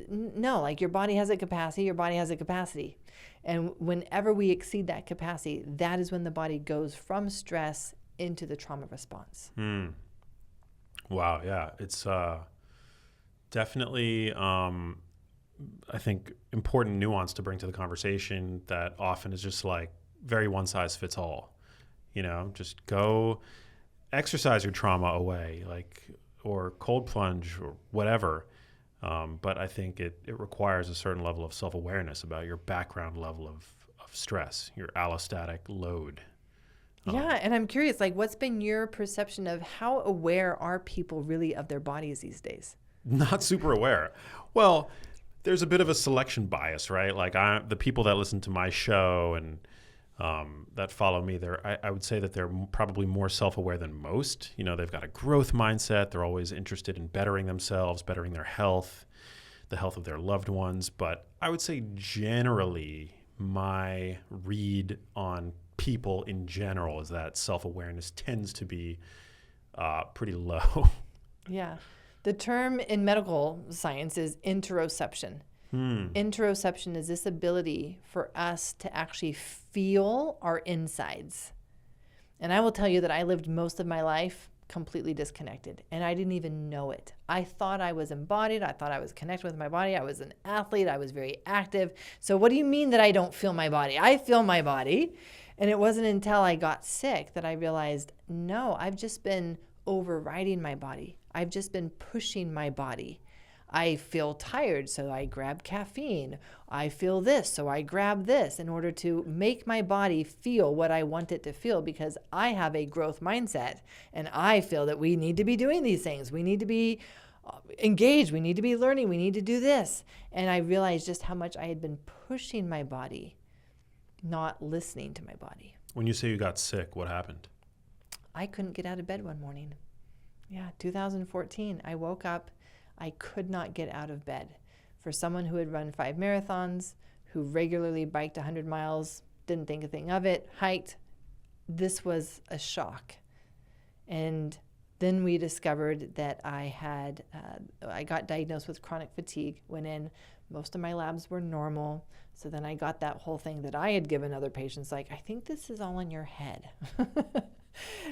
no, like your body has a capacity, your body has a capacity. And whenever we exceed that capacity, that is when the body goes from stress into the trauma response. Wow, yeah. It's definitely, I think, important nuance to bring to the conversation that often is just like very one size fits all. You know, just go exercise your trauma away, like, or cold plunge or whatever. But I think it requires a certain level of self-awareness about your background level of stress, your allostatic load. Yeah, and I'm curious, like, what's been your perception of how aware are people really of their bodies these days? Not super aware. Well, there's a bit of a selection bias, right? Like the people that listen to my show and that follow me, I would say that they're probably more self-aware than most. You know, they've got a growth mindset. They're always interested in bettering themselves, bettering their health, the health of their loved ones. But I would say generally my read on people in general is that self-awareness tends to be pretty low. Yeah. The term in medical science is interoception. Interoception is this ability for us to actually feel our insides. And I will tell you that I lived most of my life completely disconnected, and I didn't even know it. I thought I was embodied. I thought I was connected with my body. I was an athlete. I was very active. So what do you mean that I don't feel my body? I feel my body. And it wasn't until I got sick that I realized, no, I've just been overriding my body. I've just been pushing my body. I feel tired, so I grab caffeine. I feel this, so I grab this in order to make my body feel what I want it to feel, because I have a growth mindset and I feel that we need to be doing these things. We need to be engaged. We need to be learning. We need to do this. And I realized just how much I had been pushing my body, not listening to my body. When you say you got sick, what happened? I couldn't get out of bed one morning. Yeah, 2014. I woke up. I could not get out of bed. For someone who had run 5 marathons, who regularly biked 100 miles, didn't think a thing of it, hiked, this was a shock. And then we discovered that I got diagnosed with chronic fatigue, went in, most of my labs were normal. So then I got that whole thing that I had given other patients, like, I think this is all in your head.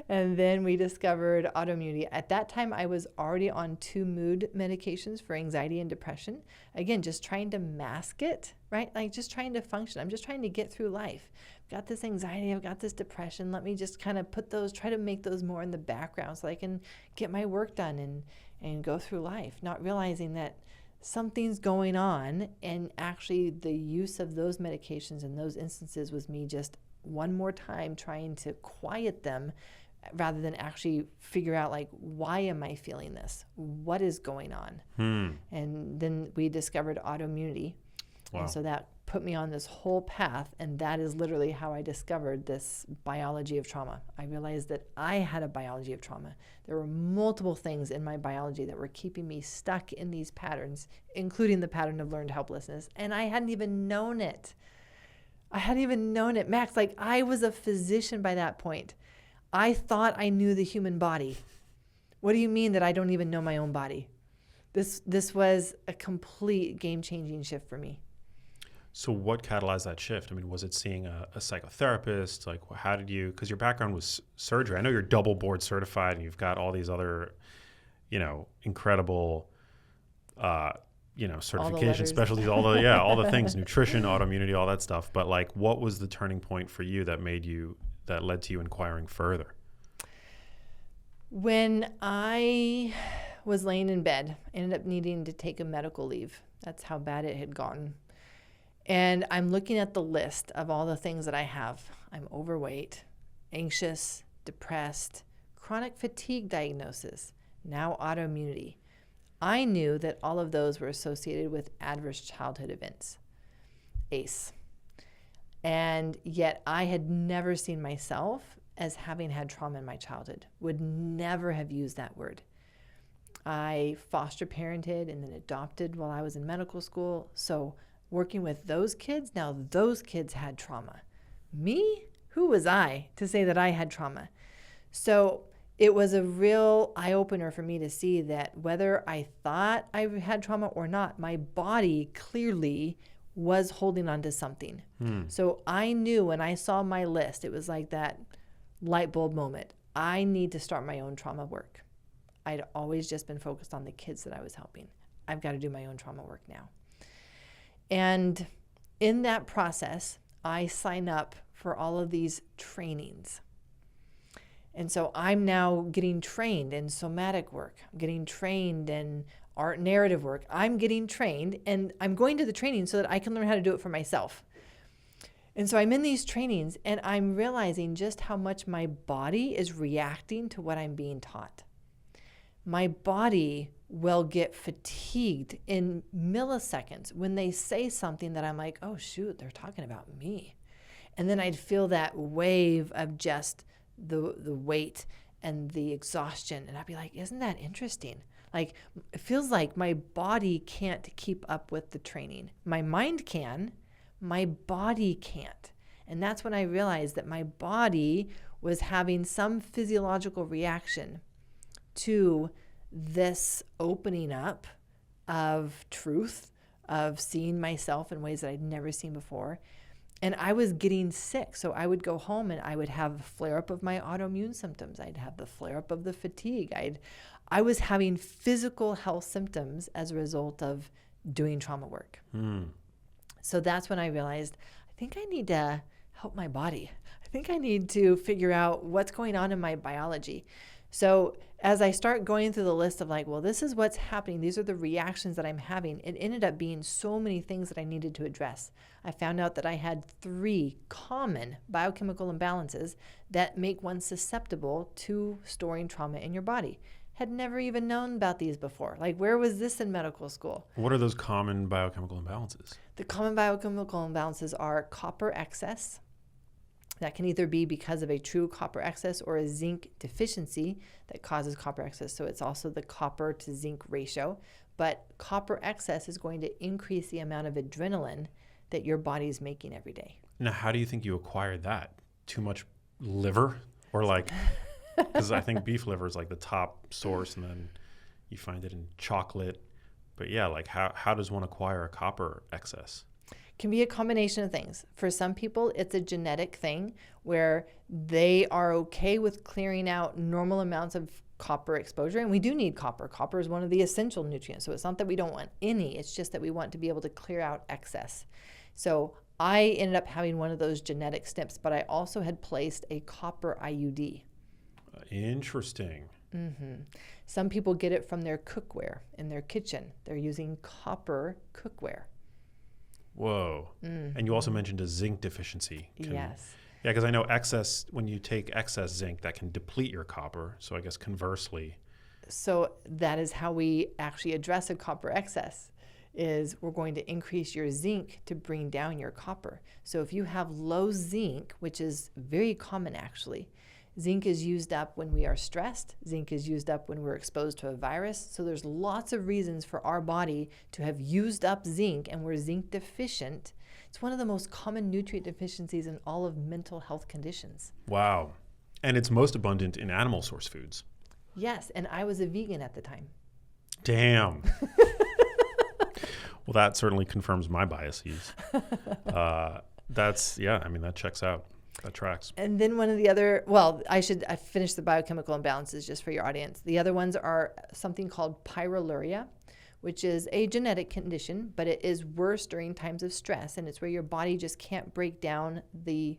And then we discovered autoimmunity. At that time, I was already on 2 mood medications for anxiety and depression. Again, just trying to mask it, right? Like just trying to function. I'm just trying to get through life. I've got this anxiety, I've got this depression. Let me just kind of try to make those more in the background so I can get my work done and go through life, not realizing that something's going on. And actually the use of those medications in those instances was me just one more time trying to quiet them rather than actually figure out, like, why am I feeling this? What is going on? And then we discovered autoimmunity. Wow. And so that put me on this whole path, and that is literally how I discovered this biology of trauma. I realized that I had a biology of trauma. There were multiple things in my biology that were keeping me stuck in these patterns, including the pattern of learned helplessness, and I hadn't even known it. Max, like, I was a physician by that point. I thought I knew the human body. What do you mean that I don't even know my own body? This was a complete game-changing shift for me. So what catalyzed that shift? I mean, was it seeing a psychotherapist? Like, how did you, because your background was surgery. I know you're double board certified and you've got all these other, incredible, certification specialties, all the things, nutrition, autoimmunity, all that stuff. But like, what was the turning point for you that led to you inquiring further? When I was laying in bed, I ended up needing to take a medical leave. That's how bad it had gotten. And I'm looking at the list of all the things that I have. I'm overweight, anxious, depressed, chronic fatigue diagnosis, now autoimmunity. I knew that all of those were associated with adverse childhood events, ACE. And yet I had never seen myself as having had trauma in my childhood, would never have used that word. I foster parented and then adopted while I was in medical school. So working with those kids, now those kids had trauma. Me? Who was I to say that I had trauma? So it was a real eye-opener for me to see that whether I thought I had trauma or not, my body clearly was holding on to something. So I knew when I saw my list, it was like that light bulb moment. I need to start my own trauma work. I'd always just been focused on the kids that I was helping. I've got to do my own trauma work now. And in that process, I sign up for all of these trainings. And so I'm now getting trained in somatic work. I'm getting trained in art narrative work. I'm getting trained, and I'm going to the training so that I can learn how to do it for myself. And so I'm in these trainings, and I'm realizing just how much my body is reacting to what I'm being taught. My body will get fatigued in milliseconds when they say something that I'm like, oh, shoot, they're talking about me. And then I'd feel that wave of just the weight and the exhaustion. And I'd be like, isn't that interesting? Like, it feels like my body can't keep up with the training. My mind can, my body can't. And that's when I realized that my body was having some physiological reaction to this opening up of truth, of seeing myself in ways that I'd never seen before. And I was getting sick. So I would go home and I would have a flare up of my autoimmune symptoms. I'd have the flare up of the fatigue. I was having physical health symptoms as a result of doing trauma work. So that's when I realized, I think I need to help my body. I think I need to figure out what's going on in my biology. So as I start going through the list of like, well, this is what's happening, these are the reactions that I'm having, it ended up being so many things that I needed to address. I found out that I had 3 common biochemical imbalances that make one susceptible to storing trauma in your body. Had never even known about these before. Like, where was this in medical school? What are those common biochemical imbalances? The common biochemical imbalances are copper excess. That can either be because of a true copper excess or a zinc deficiency that causes copper excess. So it's also the copper to zinc ratio. But copper excess is going to increase the amount of adrenaline that your body is making every day. Now, how do you think you acquired that? Too much liver? Or like, because I think beef liver is like the top source, and then you find it in chocolate. But yeah, like how does one acquire a copper excess? Can be a combination of things. For some people, it's a genetic thing where they are okay with clearing out normal amounts of copper exposure. And we do need copper. Copper is one of the essential nutrients. So it's not that we don't want any, it's just that we want to be able to clear out excess. So I ended up having one of those genetic SNPs, but I also had placed a copper IUD. Interesting. Some people get it from their cookware in their kitchen. They're using copper cookware. Whoa. And you also mentioned a zinc deficiency. Yes. Yeah, because I know when you take excess zinc, that can deplete your copper. So I guess conversely. So that is how we actually address a copper excess, is we're going to increase your zinc to bring down your copper. So if you have low zinc, which is very common actually, zinc is used up when we are stressed. Zinc is used up when we're exposed to a virus. So there's lots of reasons for our body to have used up zinc, and we're zinc deficient. It's one of the most common nutrient deficiencies in all of mental health conditions. Wow. And it's most abundant in animal source foods. Yes, and I was a vegan at the time. Damn. Well, that certainly confirms my biases. That checks out. That tracks. And then one of the other, I finished the biochemical imbalances just for your audience. The other ones are something called pyroluria, which is a genetic condition, but it is worse during times of stress. And it's where your body just can't break down the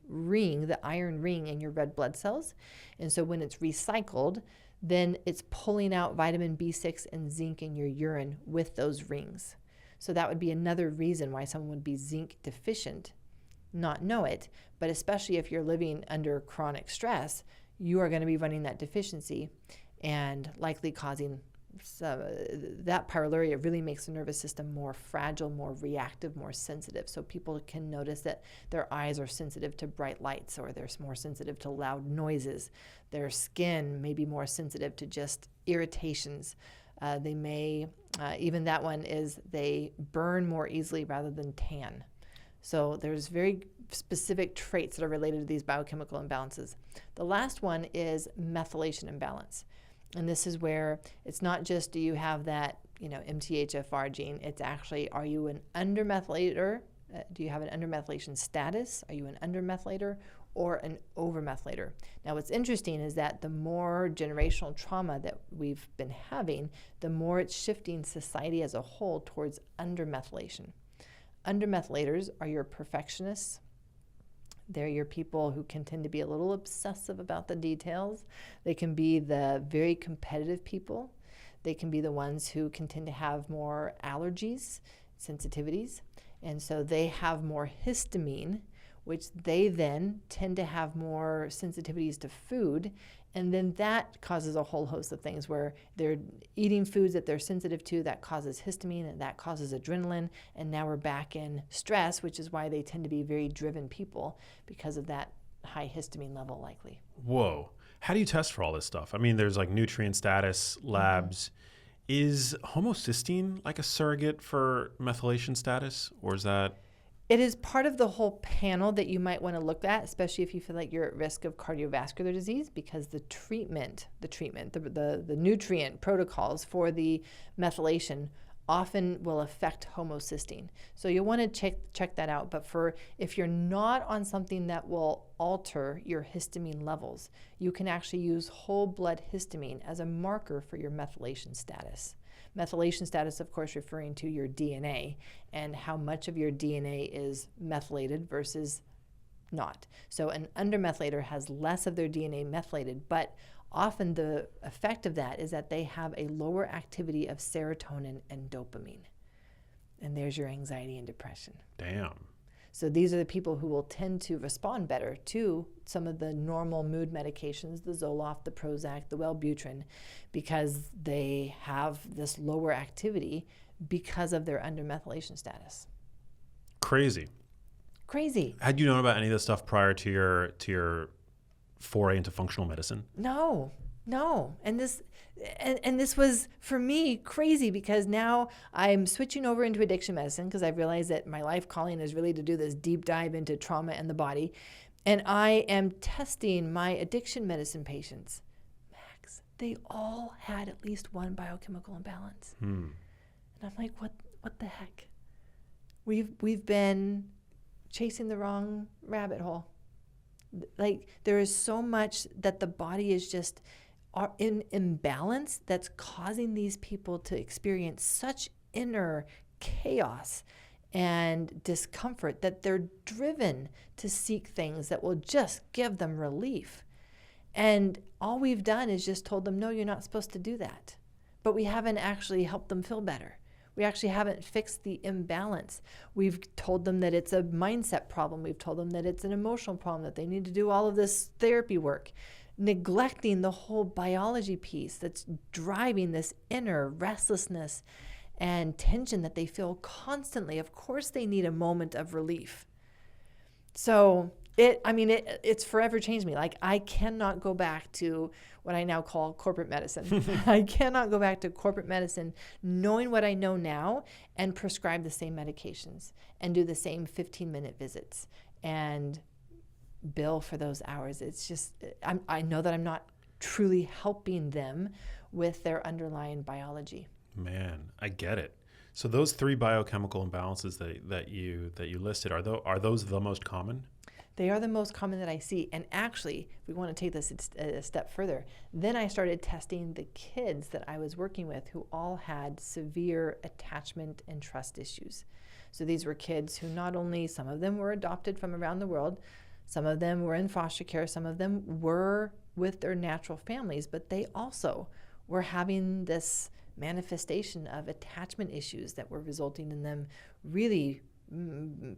iron ring in your red blood cells. And so when it's recycled, then it's pulling out vitamin B6 and zinc in your urine with those rings. So that would be another reason why someone would be zinc deficient, not know it, but especially if you're living under chronic stress, you are going to be running that deficiency and likely causing that pyroluria really makes the nervous system more fragile, more reactive, more sensitive. So people can notice that their eyes are sensitive to bright lights, or they're more sensitive to loud noises. Their skin may be more sensitive to just irritations. They may, even that one is they burn more easily rather than tan. So there's very specific traits that are related to these biochemical imbalances. The last one is methylation imbalance. And this is where it's not just do you have that, MTHFR gene, it's actually, are you an undermethylator? Do you have an undermethylation status? Are you an undermethylator or an overmethylator? Now what's interesting is that the more generational trauma that we've been having, the more it's shifting society as a whole towards undermethylation. Undermethylators are your perfectionists. They're your people who can tend to be a little obsessive about the details. They can be the very competitive people. They can be the ones who can tend to have more allergies, sensitivities. And so they have more histamine, which they then tend to have more sensitivities to food. And then that causes a whole host of things where they're eating foods that they're sensitive to, that causes histamine, and that causes adrenaline. And now we're back in stress, which is why they tend to be very driven people because of that high histamine level likely. Whoa. How do you test for all this stuff? I mean, there's like nutrient status labs. Is homocysteine like a surrogate for methylation status, or is that? It is part of the whole panel that you might want to look at, especially if you feel like you're at risk of cardiovascular disease, because the nutrient protocols for the methylation often will affect homocysteine. So you'll want to check that out. But if you're not on something that will alter your histamine levels, you can actually use whole blood histamine as a marker for your methylation status. Methylation status, of course, referring to your DNA and how much of your DNA is methylated versus not. So an undermethylator has less of their DNA methylated, but often the effect of that is that they have a lower activity of serotonin and dopamine. And there's your anxiety and depression. Damn. So these are the people who will tend to respond better to some of the normal mood medications, the Zoloft, the Prozac, the Wellbutrin, because they have this lower activity because of their undermethylation status. Crazy. Had you known about any of this stuff prior to your foray into functional medicine? No. And this was, for me, crazy, because now I'm switching over into addiction medicine because I've realized that my life calling is really to do this deep dive into trauma and the body. And I am testing my addiction medicine patients. Max, they all had at least one biochemical imbalance. And I'm like, what the heck? We've been chasing the wrong rabbit hole. Like, there is so much that the body is just in imbalance that's causing these people to experience such inner chaos and discomfort that they're driven to seek things that will just give them relief. And all we've done is just told them, no, you're not supposed to do that. But we haven't actually helped them feel better. We actually haven't fixed the imbalance. We've told them that it's a mindset problem. We've told them that it's an emotional problem, that they need to do all of this therapy work, neglecting the whole biology piece that's driving this inner restlessness and tension that they feel constantly. Of course they need a moment of relief. So it's forever changed me. Like, I cannot go back to what I now call corporate medicine. I cannot go back to corporate medicine knowing what I know now and prescribe the same medications and do the same 15-minute visits and bill for those hours. It's just, I know that I'm not truly helping them with their underlying biology. Man, I get it. So those 3 biochemical imbalances that you listed, are those the most common? They are the most common that I see. And actually, if we want to take this a step further, then I started testing the kids that I was working with who all had severe attachment and trust issues. So these were kids who not only, some of them were adopted from around the world, some of them were in foster care, some of them were with their natural families, but they also were having this manifestation of attachment issues that were resulting in them really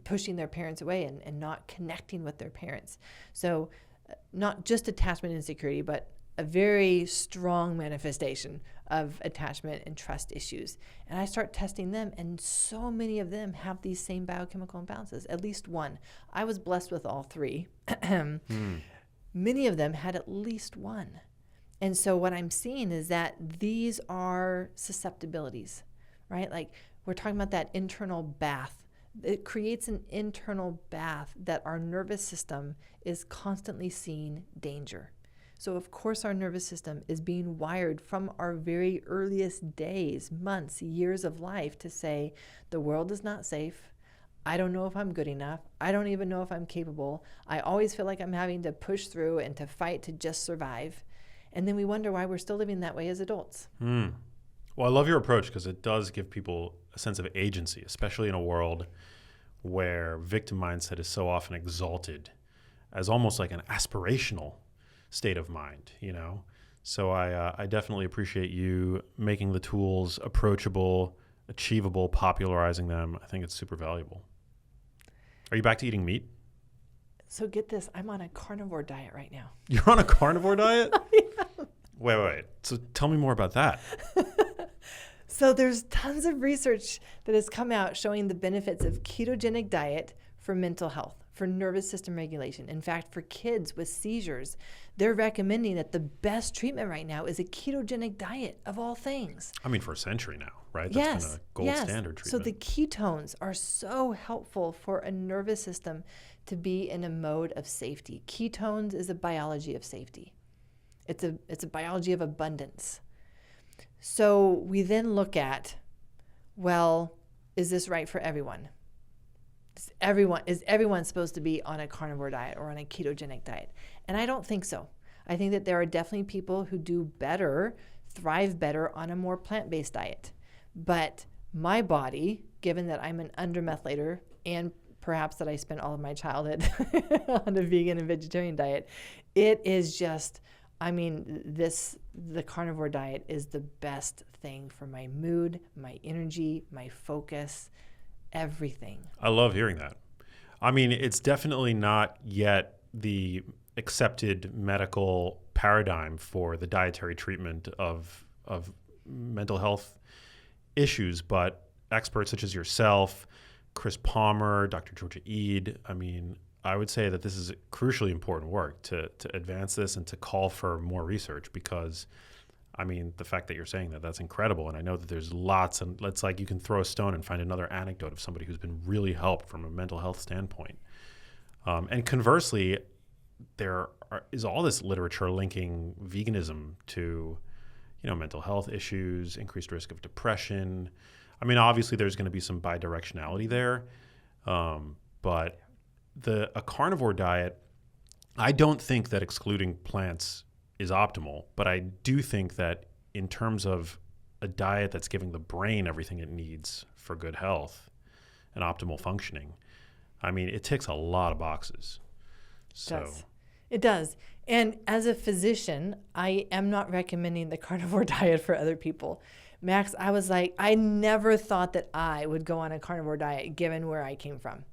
pushing their parents away and not connecting with their parents. So not just attachment insecurity, but a very strong manifestation of attachment and trust issues. And I start testing them, and so many of them have these same biochemical imbalances, at least one. I was blessed with all 3. Many of them had at least one. And so what I'm seeing is that these are susceptibilities, right? Like, we're talking about that internal bath. It creates an internal bath that our nervous system is constantly seeing danger. So of course our nervous system is being wired from our very earliest days, months, years of life to say, the world is not safe. I don't know if I'm good enough. I don't even know if I'm capable. I always feel like I'm having to push through and to fight to just survive. And then we wonder why we're still living that way as adults. Well, I love your approach because it does give people a sense of agency, especially in a world where victim mindset is so often exalted as almost like an aspirational state of mind, you know? So I definitely appreciate you making the tools approachable, achievable, popularizing them. I think it's super valuable. Are you back to eating meat? So get this, I'm on a carnivore diet right now. You're on a carnivore diet? Yeah. Wait. So tell me more about that. So there's tons of research that has come out showing the benefits of ketogenic diet for mental health, for nervous system regulation. In fact, for kids with seizures, they're recommending that the best treatment right now is a ketogenic diet of all things. I mean, for a century now, right? That's been a gold standard treatment. So the ketones are so helpful for a nervous system to be in a mode of safety. Ketones is a biology of safety. It's a biology of abundance. So we then look at, well, is this right for everyone? Is everyone supposed to be on a carnivore diet or on a ketogenic diet? And I don't think so. I think that there are definitely people who do better, thrive better on a more plant-based diet. But my body, given that I'm an undermethylator and perhaps that I spent all of my childhood on a vegan and vegetarian diet, it is just, the carnivore diet is the best thing for my mood, my energy, my focus, everything. I love hearing that. I mean, it's definitely not yet the accepted medical paradigm for the dietary treatment of mental health issues, but experts such as yourself, Chris Palmer, Dr. Georgia Ede, I would say that this is crucially important work to advance this and to call for more research, because the fact that you're saying that's incredible. And I know that there's lots, and it's like you can throw a stone and find another anecdote of somebody who's been really helped from a mental health standpoint. And conversely, there is all this literature linking veganism to, mental health issues, increased risk of depression. Obviously there's going to be some bidirectionality there, but a carnivore diet, I don't think that excluding plants is optimal, but I do think that in terms of a diet that's giving the brain everything it needs for good health and optimal functioning, it ticks a lot of boxes. It does. And as a physician, I am not recommending the carnivore diet for other people. Max, I was like, I never thought that I would go on a carnivore diet given where I came from.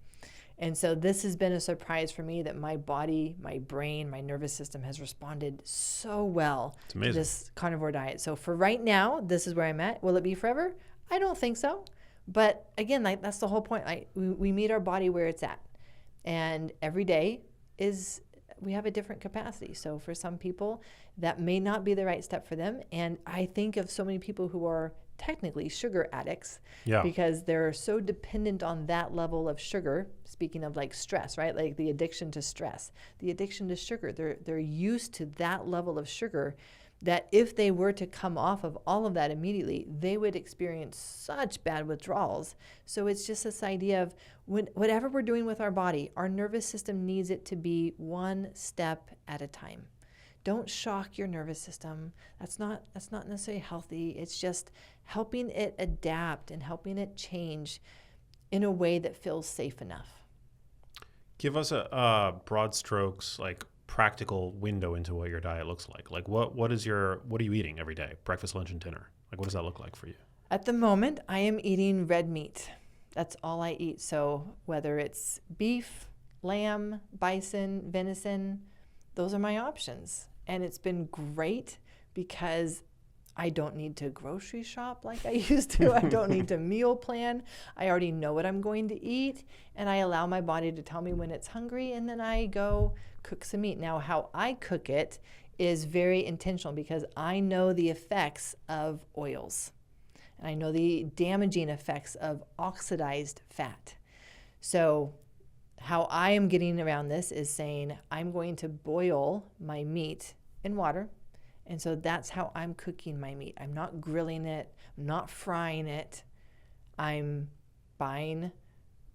And so this has been a surprise for me that my body, my brain, my nervous system has responded so well to this carnivore diet. So for right now, this is where I'm at. Will it be forever? I don't think so. But again, that's the whole point. We meet our body where it's at. And every day we have a different capacity. So for some people, that may not be the right step for them. And I think of so many people who are technically sugar addicts because they're so dependent on that level of sugar. Speaking of like stress, right? Like the addiction to stress, the addiction to sugar, they're used to that level of sugar that if they were to come off of all of that immediately, they would experience such bad withdrawals. So it's just this idea of whatever we're doing with our body, our nervous system needs it to be one step at a time. Don't shock your nervous system. That's not necessarily healthy. It's just helping it adapt and helping it change in a way that feels safe enough. Give us a broad strokes, like practical window into what your diet looks like. Like what are you eating every day? Breakfast, lunch, and dinner. Like what does that look like for you? At the moment, I am eating red meat. That's all I eat. So whether it's beef, lamb, bison, venison, those are my options. And it's been great because I don't need to grocery shop like I used to. I don't need to meal plan. I already know what I'm going to eat, and I allow my body to tell me when it's hungry, and then I go cook some meat. Now, how I cook it is very intentional because I know the effects of oils, and I know the damaging effects of oxidized fat. So how I am getting around this is saying I'm going to boil my meat in water. And so that's how I'm cooking my meat. I'm not grilling it. I'm not frying it. I'm buying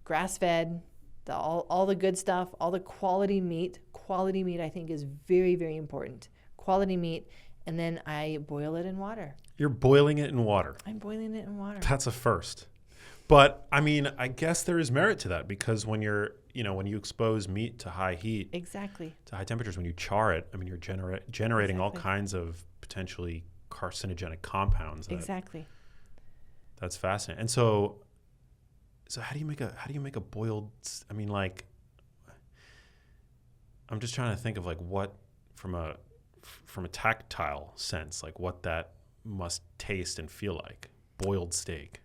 grass-fed, all the good stuff, all the quality meat. Quality meat, I think, is very, very important. Quality meat, and then I boil it in water. You're boiling it in water. I'm boiling it in water. That's a first. But I guess there is merit to that because when when you expose meat to high heat, exactly, to high temperatures, when you char it, you're generating all kinds of potentially carcinogenic compounds. Exactly. That's fascinating. And so how do you make a boiled? I'm just trying to think of like what from a tactile sense, like what that must taste and feel like. Boiled steak.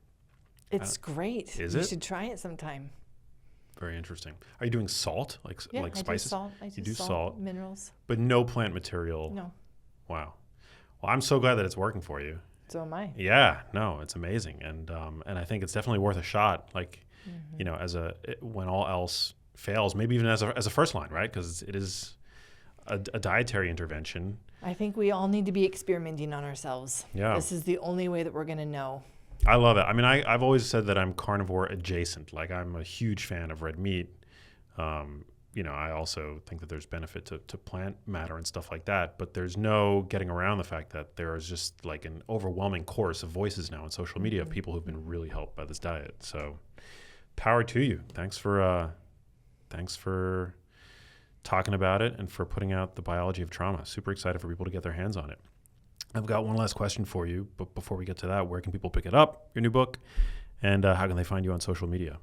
It's great. Is you it? should try it sometime. Very interesting. Are you doing salt, like spices? I do you do salt, minerals. But no plant material? No. Wow. Well, I'm so glad that it's working for you. So am I. Yeah, no, it's amazing. And I think it's definitely worth a shot, like, you know, when all else fails, maybe even as a first line, right? Because it is a dietary intervention. I think we all need to be experimenting on ourselves. Yeah. This is the only way that we're going to know. I love it. I mean, I've always said that I'm carnivore adjacent. Like, I'm a huge fan of red meat. You know, I also think that there's benefit to plant matter and stuff like that. But there's no getting around the fact that there is just like an overwhelming chorus of voices now on social media of people who've been really helped by this diet. So power to you. Thanks for talking about it and for putting out the biology of trauma. Super excited for people to get their hands on it. I've got one last question for you, but before we get to that, where can people pick it up, your new book, and how can they find you on social media?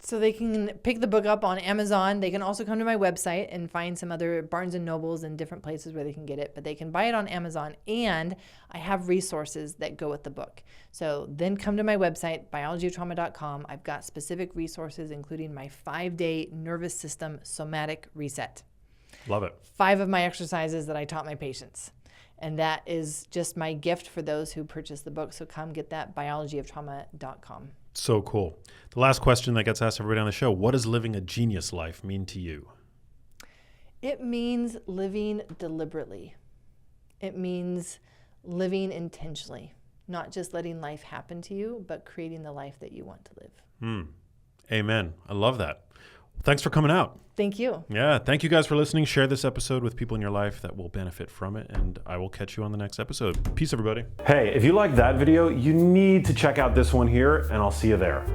So they can pick the book up on Amazon. They can also come to my website and find some other Barnes & Nobles and different places where they can get it, but they can buy it on Amazon, and I have resources that go with the book. So then come to my website, biologyoftrauma.com. I've got specific resources, including my 5-day nervous system somatic reset. Love it. 5 of my exercises that I taught my patients. And that is just my gift for those who purchase the book. So come get that, biologyoftrauma.com. So cool. The last question that gets asked everybody on the show, what does living a genius life mean to you? It means living deliberately. It means living intentionally, not just letting life happen to you, but creating the life that you want to live. Amen. I love that. Thanks for coming out. Thank you. Yeah. Thank you guys for listening. Share this episode with people in your life that will benefit from it. And I will catch you on the next episode. Peace, everybody. Hey, if you like that video, you need to check out this one here, and I'll see you there.